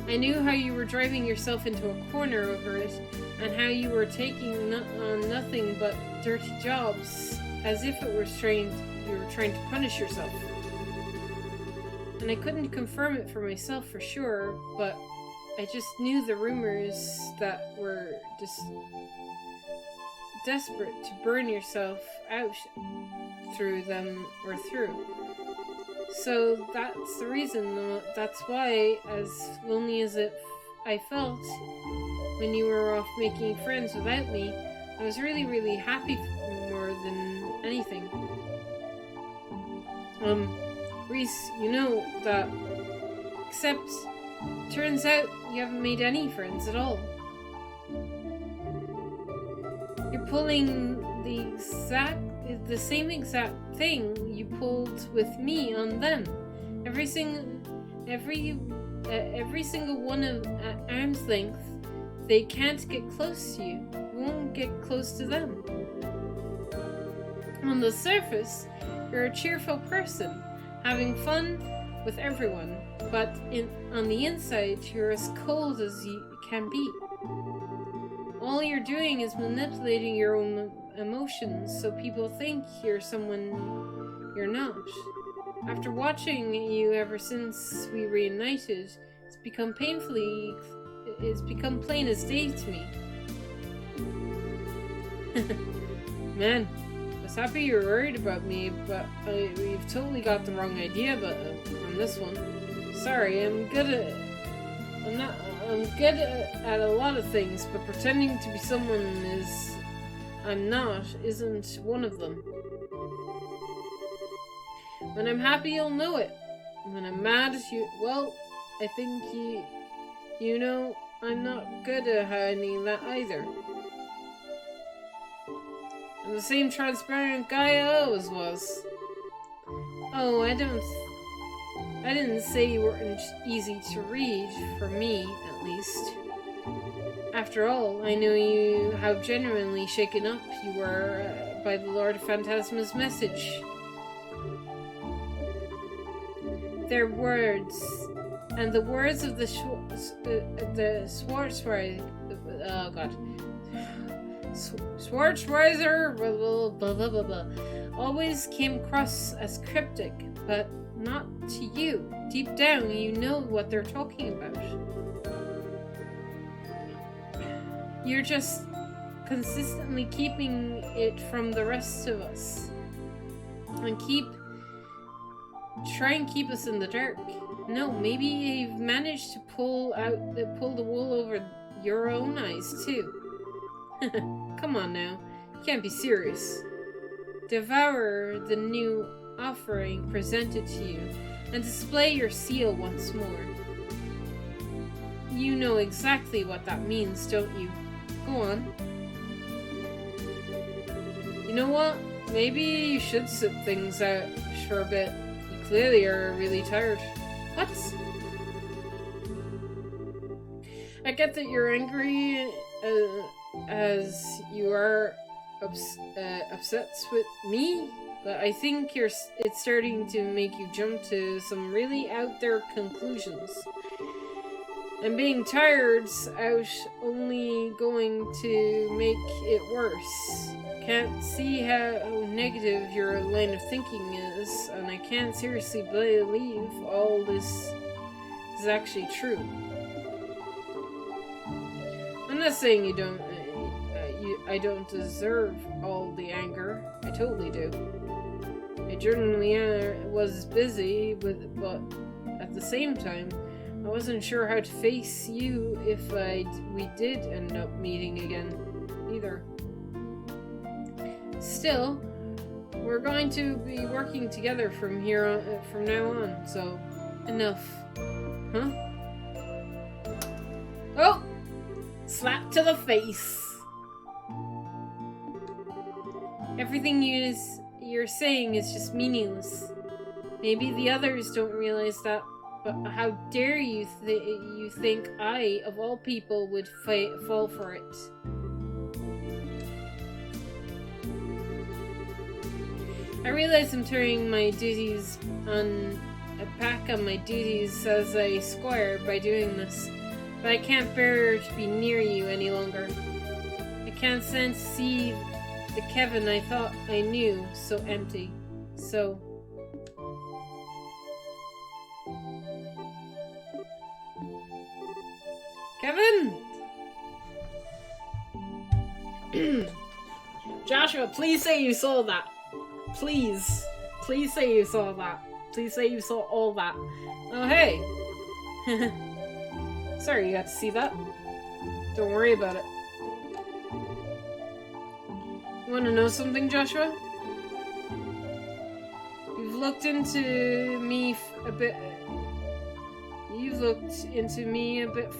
I knew how you were driving yourself into a corner over it, and how you were taking on nothing but dirty jobs, as if it were you were trying to punish yourself. And I couldn't confirm it for myself for sure, but I just knew the rumors that were just desperate to burn yourself out through them or through. So that's the reason, that's why, as lonely as I felt when you were off making friends without me, I was really, really happy more than anything. Reese, you know that, except, turns out you haven't made any friends at all. You're pulling the same exact thing you pulled with me on them. Every single one at arm's length. They can't get close to you. You won't get close to them. On the surface, you're a cheerful person, having fun with everyone, but on the inside, you're as cold as you can be. All you're doing is manipulating your own emotions so people think you're someone you're not. After watching you ever since we reunited, it's become plain as day to me. Man, I was happy you were worried about me, but we've totally got the wrong idea on this one. Sorry, I'm good at a lot of things, but pretending to be someone I'm not isn't one of them. When I'm happy, you'll know it. When I'm mad, I think you know I'm not good at hiding that either. I'm the same transparent guy I always was. Oh, I didn't say you weren't easy to read, for me, at least. After all, I know how genuinely shaken up you were by the Lord Phantasma's message. Their words, and the words of the Schwarzweiser, Schwarzweiser, blah, blah, blah, blah, blah, always came across as cryptic, but not to you. Deep down, you know what they're talking about. You're just consistently keeping it from the rest of us. And try and keep us in the dark. No, maybe you've managed to pull the wool over your own eyes, too. Come on now. You can't be serious. Devour the new offering presented to you, and display your seal once more. You know exactly what that means, don't you? Go on. You know what? Maybe you should sit things out for a bit. You clearly are really tired. What? I get that you're angry as you are upset with me, but I think it's starting to make you jump to some really out there conclusions. And being tired's only going to make it worse. Can't see how negative your line of thinking is, and I can't seriously believe all this is actually true. I'm not saying you don't. I don't deserve all the anger. I totally do. I generally was busy with, but at the same time, I wasn't sure how to face you if we did end up meeting again, either. Still, we're going to be working together from now on. So, enough, huh? Oh, slap to the face. Everything you're saying is just meaningless. Maybe the others don't realize that, but how dare you think I, of all people, would fall for it? I realize I'm turning my duties back on my duties as a squire by doing this, but I can't bear to be near you any longer. I can't stand to see the Kevin I thought I knew so empty. So... Kevin! Joshua, please say you saw that. Please. Please say you saw that. Please say you saw all that. Oh, hey. Sorry you got to see that. Don't worry about it. You want to know something, Joshua? You've looked into me a bit... You've looked into me a bit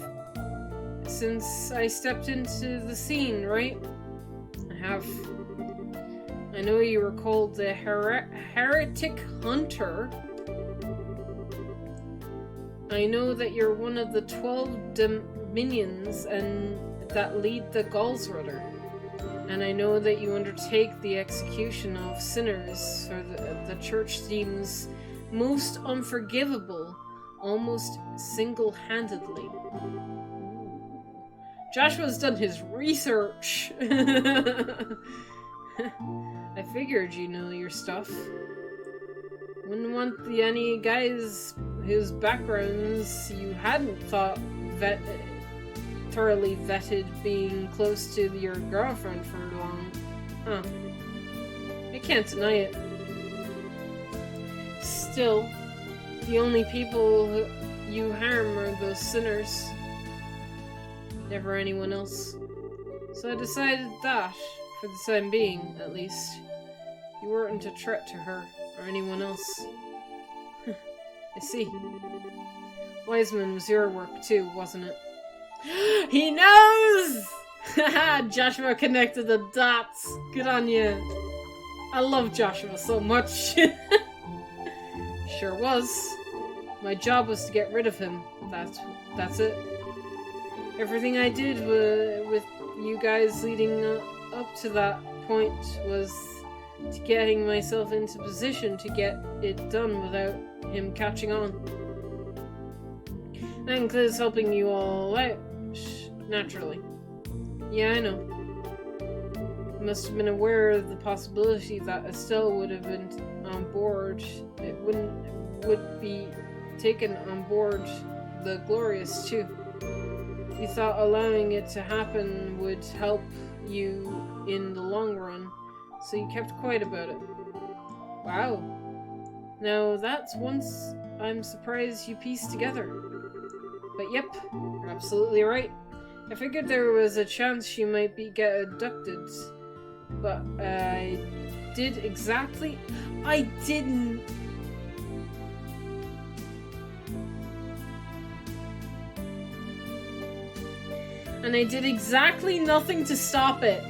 since I stepped into the scene, right? I have. I know you were called the Heretic Hunter. I know that you're one of the 12 dominions and that lead the Galsrudder. And I know that you undertake the execution of sinners, or the church deems most unforgivable, almost single-handedly. Joshua's done his research. I figured you know your stuff. Wouldn't want any guys whose backgrounds you hadn't thought thoroughly vetted being close to your girlfriend for long. Huh. I can't deny it. Still, the only people you harm are those sinners. Never anyone else. So I decided that, for the time being, at least, you weren't a threat to her, or anyone else. I see. Wiseman was your work too, wasn't it? He knows! Joshua connected the dots. Good on you. I love Joshua so much. Sure was. My job was to get rid of him. That's it. Everything I did with you guys leading up to that point was to getting myself into position to get it done without him catching on. That includes helping you all out, naturally. Yeah, I know. I must have been aware of the possibility that Estelle would have been on board. It would be taken on board the Glorious too. You thought allowing it to happen would help you in the long run, so you kept quiet about it. Wow. Now that's once I'm surprised you pieced together. But yep, you're absolutely right. I figured there was a chance she might get abducted, but I didn't. And I did exactly nothing to stop it.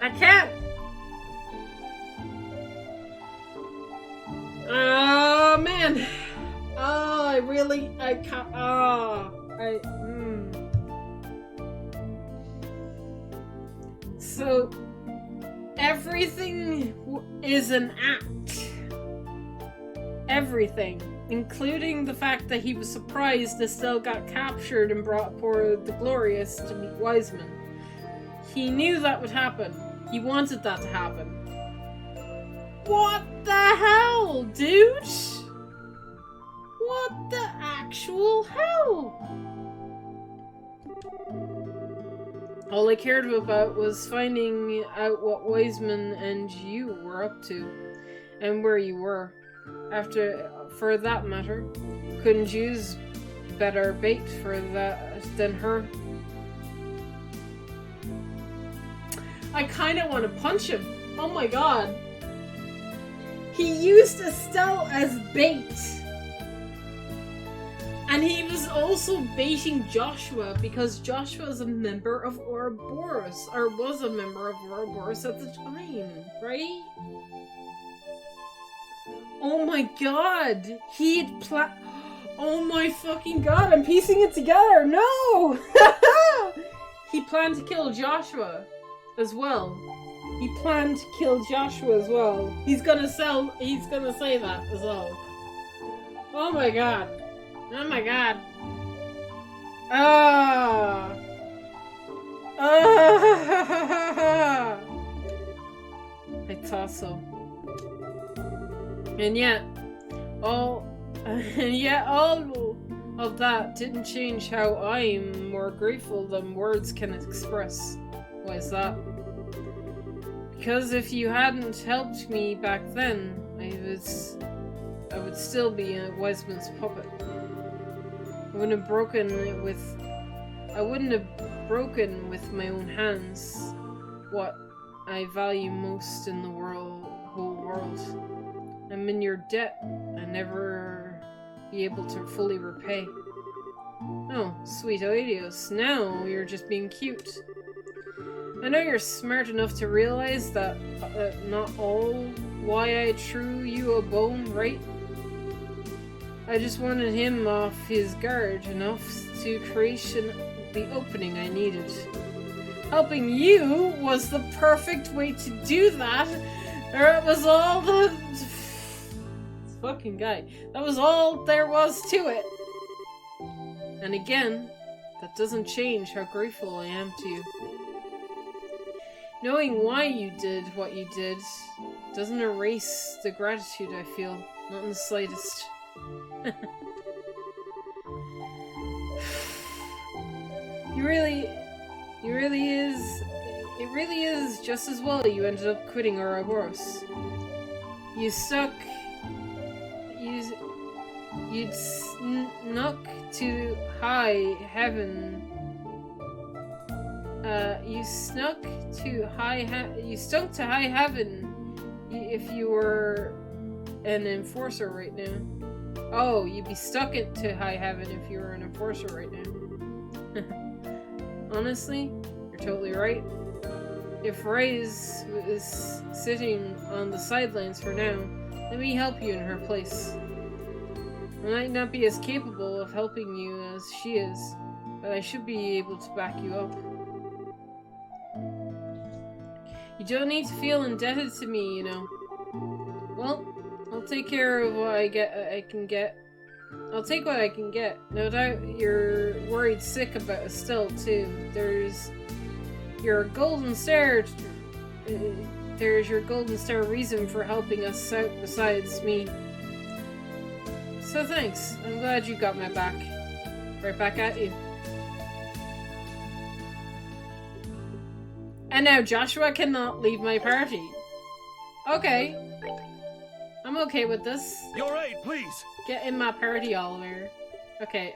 I can't. Oh man. Oh, I can't. Oh, So everything is an act. Everything, including the fact that he was surprised Estelle got captured and brought for the Glorious to meet Wiseman. He knew that would happen. He wanted that to happen. What the hell, dude? What the actual hell? All I cared about was finding out what Wiseman and you were up to, and where you were. For that matter, couldn't use better bait for that than her. I kind of want to punch him. Oh my god. He used Estelle as bait. And he was also baiting Joshua because Joshua is a member of Ouroboros, or was a member of Ouroboros at the time, right? Oh my god. Oh my fucking god, I'm piecing it together. No! He planned to kill Joshua as well. He planned to kill Joshua as well. He's gonna say that as well. Oh my god. Oh my god. Ah. Ah. I thought so. And yet all of that didn't change how I'm more grateful than words can express. Why is that? Because if you hadn't helped me back then, I would still be a Wiseman's puppet. I wouldn't have broken with my own hands what I value most in the whole world. I'm in your debt and never be able to fully repay. Oh, sweet Oedios, now you're just being cute. I know you're smart enough to realize that not all why I threw you a bone, right? I just wanted him off his guard enough to create the opening I needed. Helping you was the perfect way to do that, or it was all the... This fucking guy. That was all there was to it. And again, that doesn't change how grateful I am to you. Knowing why you did what you did doesn't erase the gratitude I feel, not in the slightest. It really is just as well you ended up quitting Ouroboros. You stuck you'd snuck to high heaven. You snuck to you stunk to high heaven if you were an enforcer right now. Oh, you'd be stuck to high heaven if you were an enforcer right now. Honestly, you're totally right. If Ray's is sitting on the sidelines for now, let me help you in her place. I might not be as capable of helping you as she is, but I should be able to back you up. You don't need to feel indebted to me, you know. Well, I'll take care of what I can get. I'll take what I can get. No doubt you're worried sick about Estelle, too. There's your golden star reason for helping us out besides me. So thanks. I'm glad you got my back. Right back at you. And now Joshua cannot leave my party. Okay. I'm okay with this. Your aid, please. Get in my party, Oliver. Okay,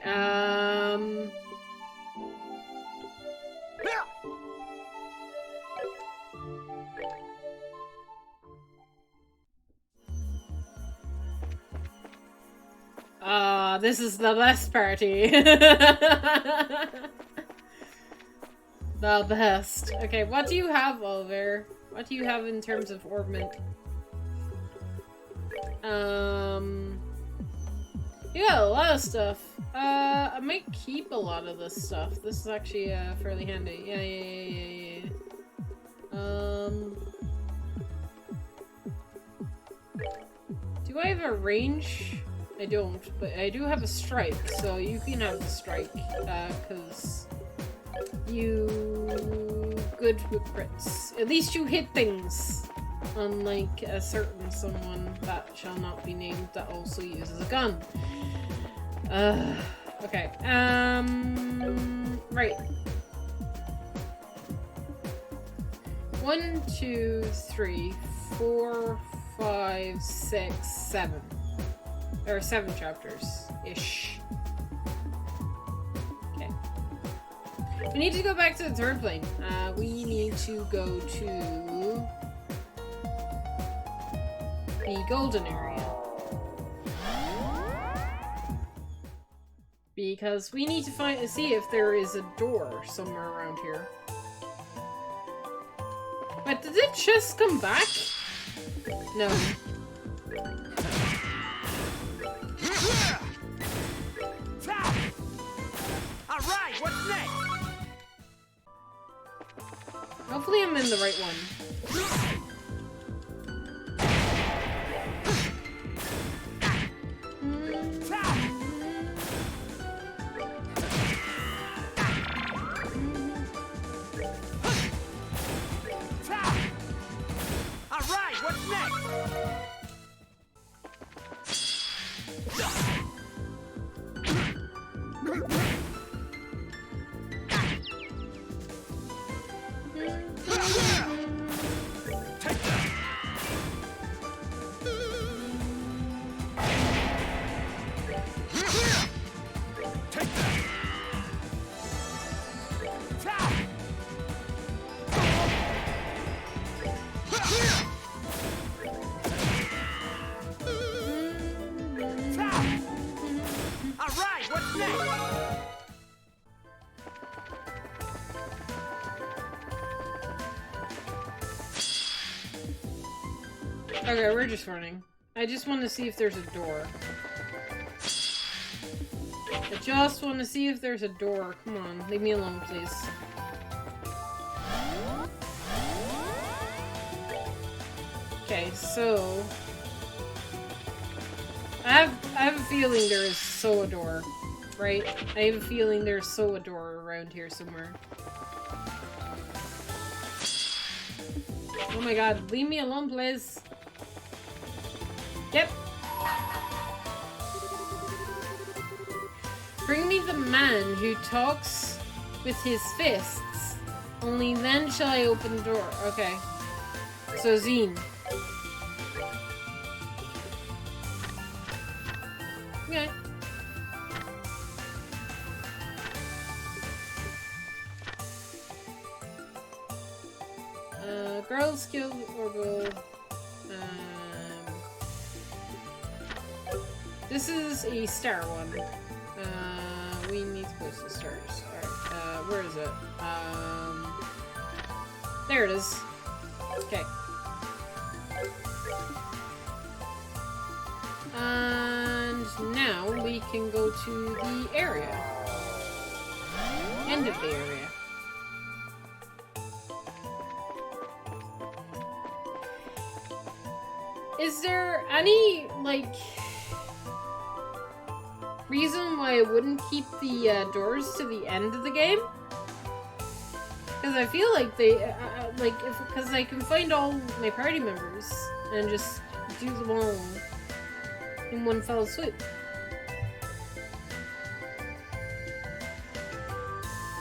this is the best party. The best. Okay, what do you have, Oliver? What do you have in terms of ornament? You got a lot of stuff. I might keep a lot of this stuff. This is actually fairly handy. Yeah. Do I have a range? I don't, but I do have a strike, so you can have the strike, because you good with crits. At least you hit things, unlike a certain someone that shall not be named that also uses a gun. Okay, right. 1, 2, 3, 4, 5, 6, 7. There are 7 chapters-ish. Okay. We need to go back to the third plane. We need to go to the golden area. Because we need to see if there is a door somewhere around here. But did it just come back? No. Alright, what's next? Hopefully I'm in the right one. Alright, what's next? Take that. Take that. Alright, what's next? Okay, we're just running. I just want to see if there's a door. I just want to see if there's a door. Come on, leave me alone, please. Okay, so... I have a feeling there is a door, right? I have a feeling there's a door around here somewhere. Oh my god, leave me alone, please. Yep. Bring me the man who talks with his fists. Only then shall I open the door. Okay. So Zine. Okay. Girls skill orbital. This is a star one. We need to post the stars. Alright, where is it? There it is. Okay. And now we can go to the area. End of the area. Is there any, like, reason why I wouldn't keep the doors to the end of the game? Because I feel like they, because I can find all my party members and just do them all in one fell swoop.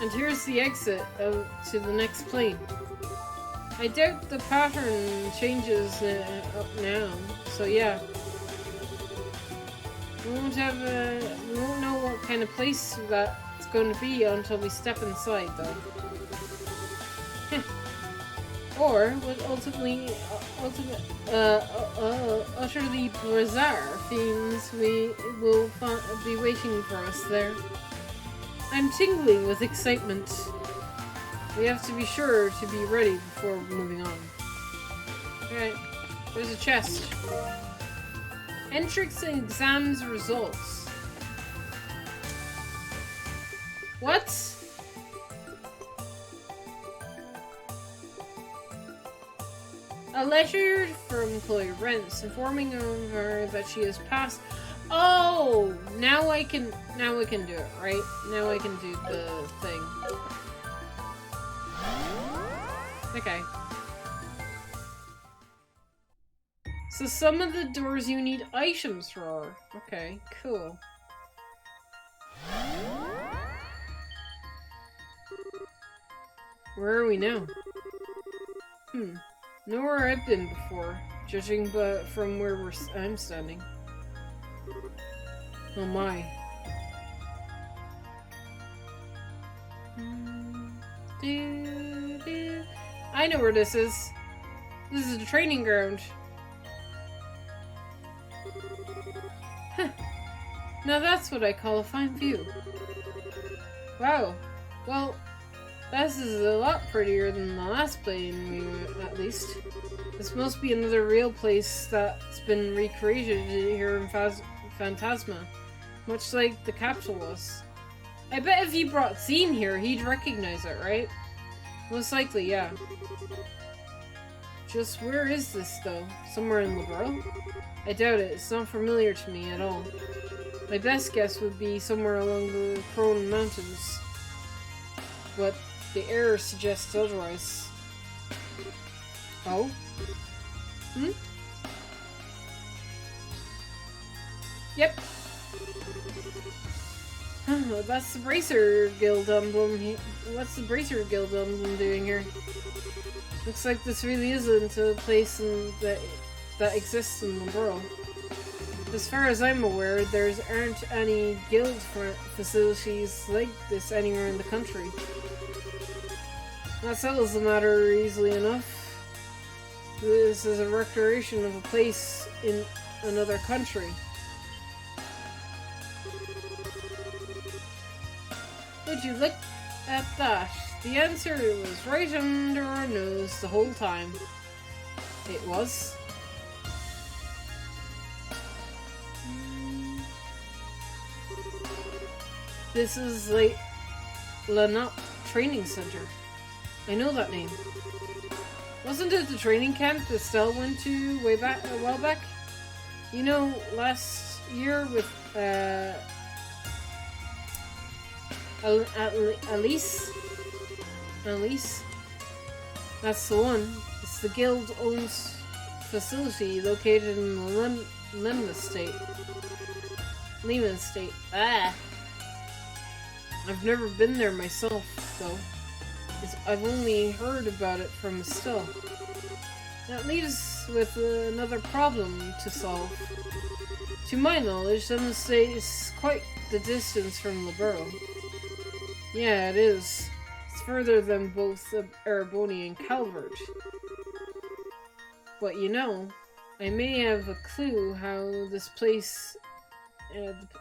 And here's the exit to the next plane. I doubt the pattern changes up now, so yeah. We won't know what kind of place that's going to be until we step inside, though. Or what ultimately utterly bizarre themes will be waiting for us there. I'm tingling with excitement. We have to be sure to be ready before moving on. Alright, there's a chest. Entrance and exams results. What? A letter from Chloe Rents informing her that she has passed. Oh, now I can do it, right? Now I can do the thing. Okay. So some of the doors you need items for. Okay, cool. Where are we now? Nowhere I've been before, judging from where I'm standing. Oh my. I know where this is. This is the training ground. Huh. Now that's what I call a fine view. Wow. Well, this is a lot prettier than the last plane we went, at least. This must be another real place that's been recreated here in Phantasma. Much like the capsule was. I bet if you brought Zine here, he'd recognize it, right? Most likely, yeah. Just where is this, though? Somewhere in Liberl? I doubt it. It's not familiar to me at all. My best guess would be somewhere along the Crone Mountains. But the error suggests otherwise. Oh? Yep. That's the Bracer Guild emblem. What's the Bracer Guild emblem doing here? Looks like this really isn't a place that exists in the world. As far as I'm aware, there aren't any guild facilities like this anywhere in the country. That settles the matter easily enough. This is a recreation of a place in another country. Would you look at that? The answer was right under our nose the whole time. It was. This is like Lanat Training Center. I know that name. Wasn't it the training camp Estelle went to a while back? You know, last year with Elise? Elise? That's the one. It's the guild owns facility located in the Lima Estate. Ah! I've never been there myself, though. I've only heard about it from Estelle. That leaves us with another problem to solve. To my knowledge, Lemon State is quite the distance from Liberl. Yeah, it is. It's further than both Ereboni and Calvert. But you know, I may have a clue how this place,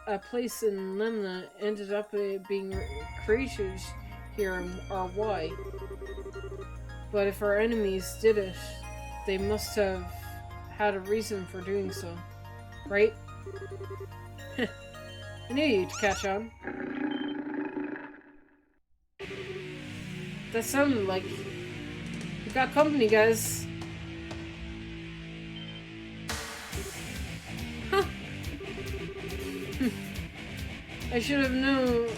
a place in Lemna, ended up being created here or why. But if our enemies did it, they must have had a reason for doing so. Right? I knew you'd catch on. That sounded like... We got company, guys. Huh. I should have known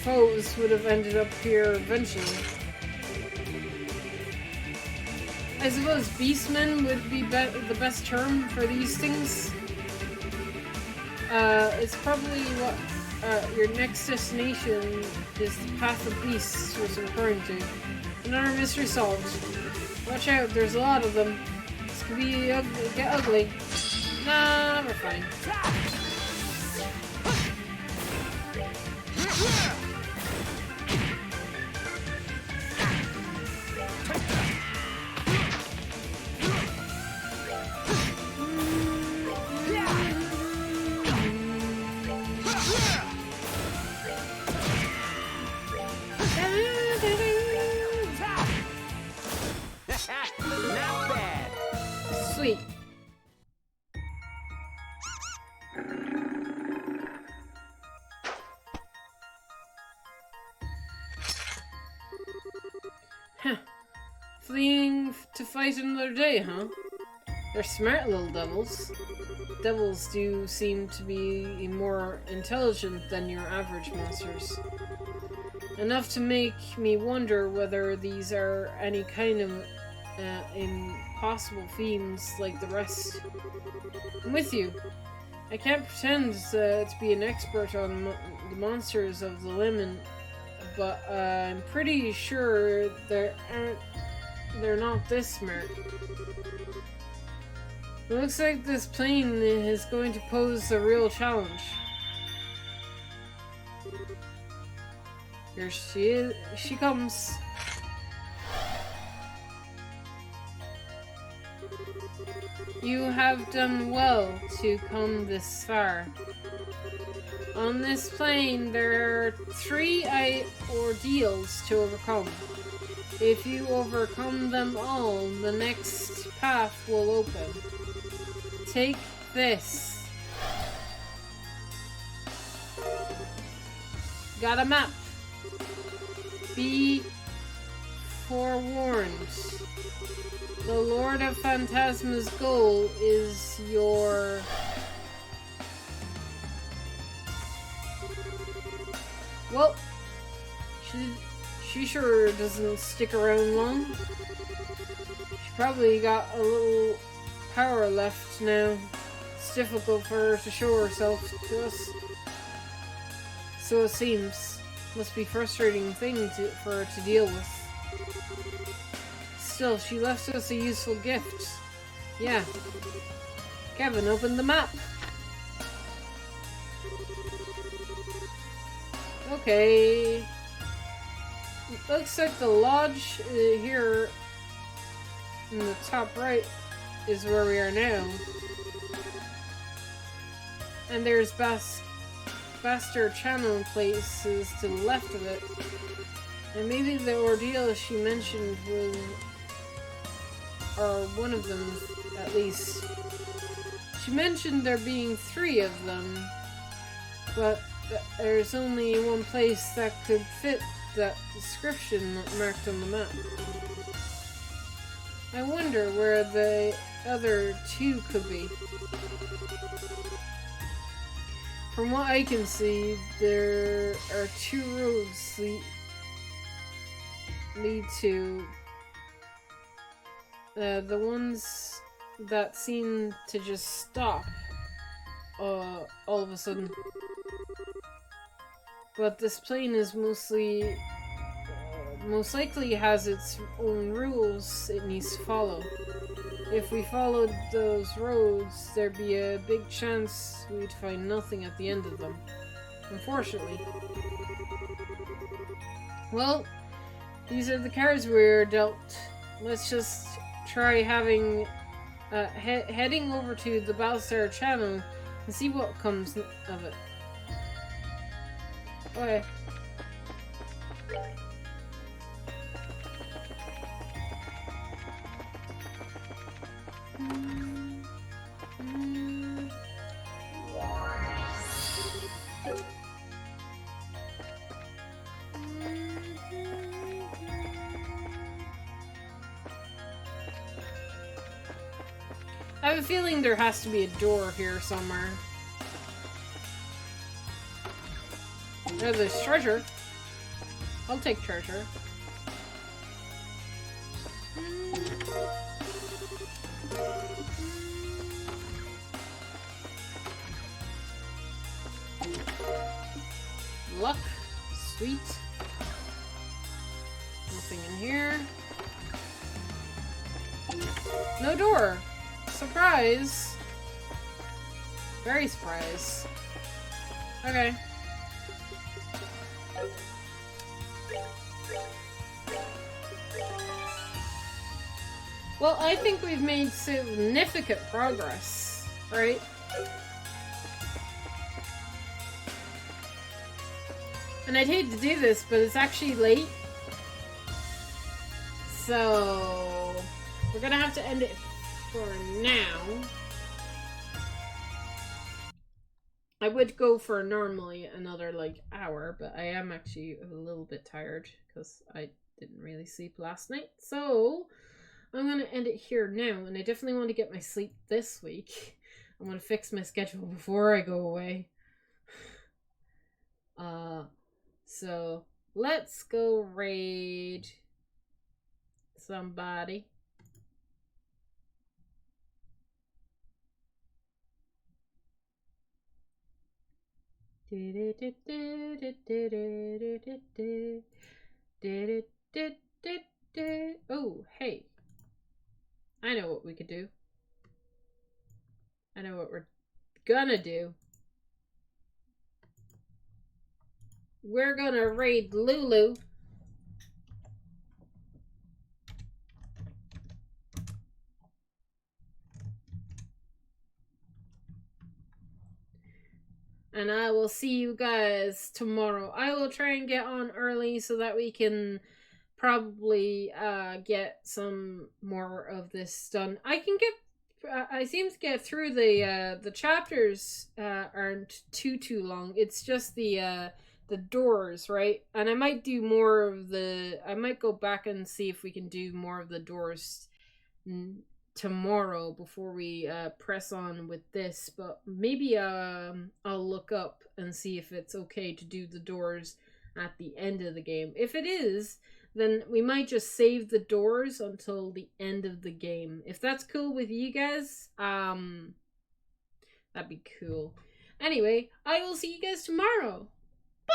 foes would have ended up here eventually. I suppose beastmen would be the best term for these things. It's probably what your next destination is the Path of Beasts was referring to. Another mystery solved. Watch out, there's a lot of them. This could be get ugly. Nah, we're fine. Not bad. Sweet. Huh. Fleeing to fight another day, huh? They're smart little devils. Devils do seem to be more intelligent than your average monsters. Enough to make me wonder whether these are any kind of impossible fiends like the rest. I'm with you. I can't pretend to be an expert on the monsters of the Lemon, but I'm pretty sure they're not this smart. It looks like this plane is going to pose a real challenge. Here she is. She comes. You have done well to come this far. On this plane, there are 3 ordeals to overcome. If you overcome them all, the next path will open. Take this. Got a map. Be forewarned. The Lord of Phantasma's goal is your... Well, she sure doesn't stick around long. She probably got a little power left now. It's difficult for her to show herself to us. So it seems. Must be a frustrating thing for her to deal with. Still, she left us a useful gift. Yeah. Kevin, open the map. Okay. Looks like the lodge here in the top right is where we are now. And there's Baster Channel places to the left of it. And maybe the ordeal she mentioned was... or one of them, at least. She mentioned there being 3 of them, but there's only one place that could fit that description marked on the map. I wonder where the other 2 could be. From what I can see, there are 2 roads lead to the ones that seem to just stop all of a sudden. But this plane is most likely has its own rules it needs to follow. if we followed those roads, there'd be a big chance we'd find nothing at the end of them. Unfortunately. Well, these are the cards we're dealt. Let's just try having heading over to the Battlestar channel and see what comes of it. Okay. I have a feeling there has to be a door here somewhere. There's treasure. I'll take treasure. Luck. Sweet. Nothing in here. No door. Surprise! Very surprise. Okay. Well, I think we've made significant progress, right? And I'd hate to do this, but it's actually late. So we're gonna have to end it for now. I would go for normally another like hour, but I am actually a little bit tired because I didn't really sleep last night. So I'm gonna end it here now, and I definitely want to get my sleep this week. I want to fix my schedule before I go away. So let's go raid somebody. Oh, hey. I know what we could do. I know what we're gonna do. We're gonna raid Lulu. And I will see you guys tomorrow. I will try and get on early so that we can probably get some more of this done. I can get I seem to get through the chapters aren't too long. It's just the doors, right? And I might do more of I might go back and see if we can do more of the doors tomorrow before we press on with this, but maybe I'll look up and see if it's okay to do the doors at the end of the game. If it is, then we might just save the doors until the end of the game. If that's cool with you guys, that'd be cool. Anyway, I will see you guys tomorrow. Bye!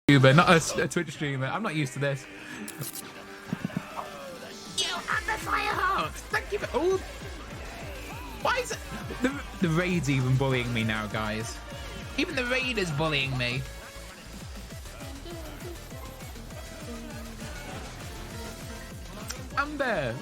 YouTuber, not a Twitch streamer. I'm not used to this. You have the fire heart. Thank you for. Oh, why is it? The raid's even bullying me now, guys. Even the raid is bullying me. Amber.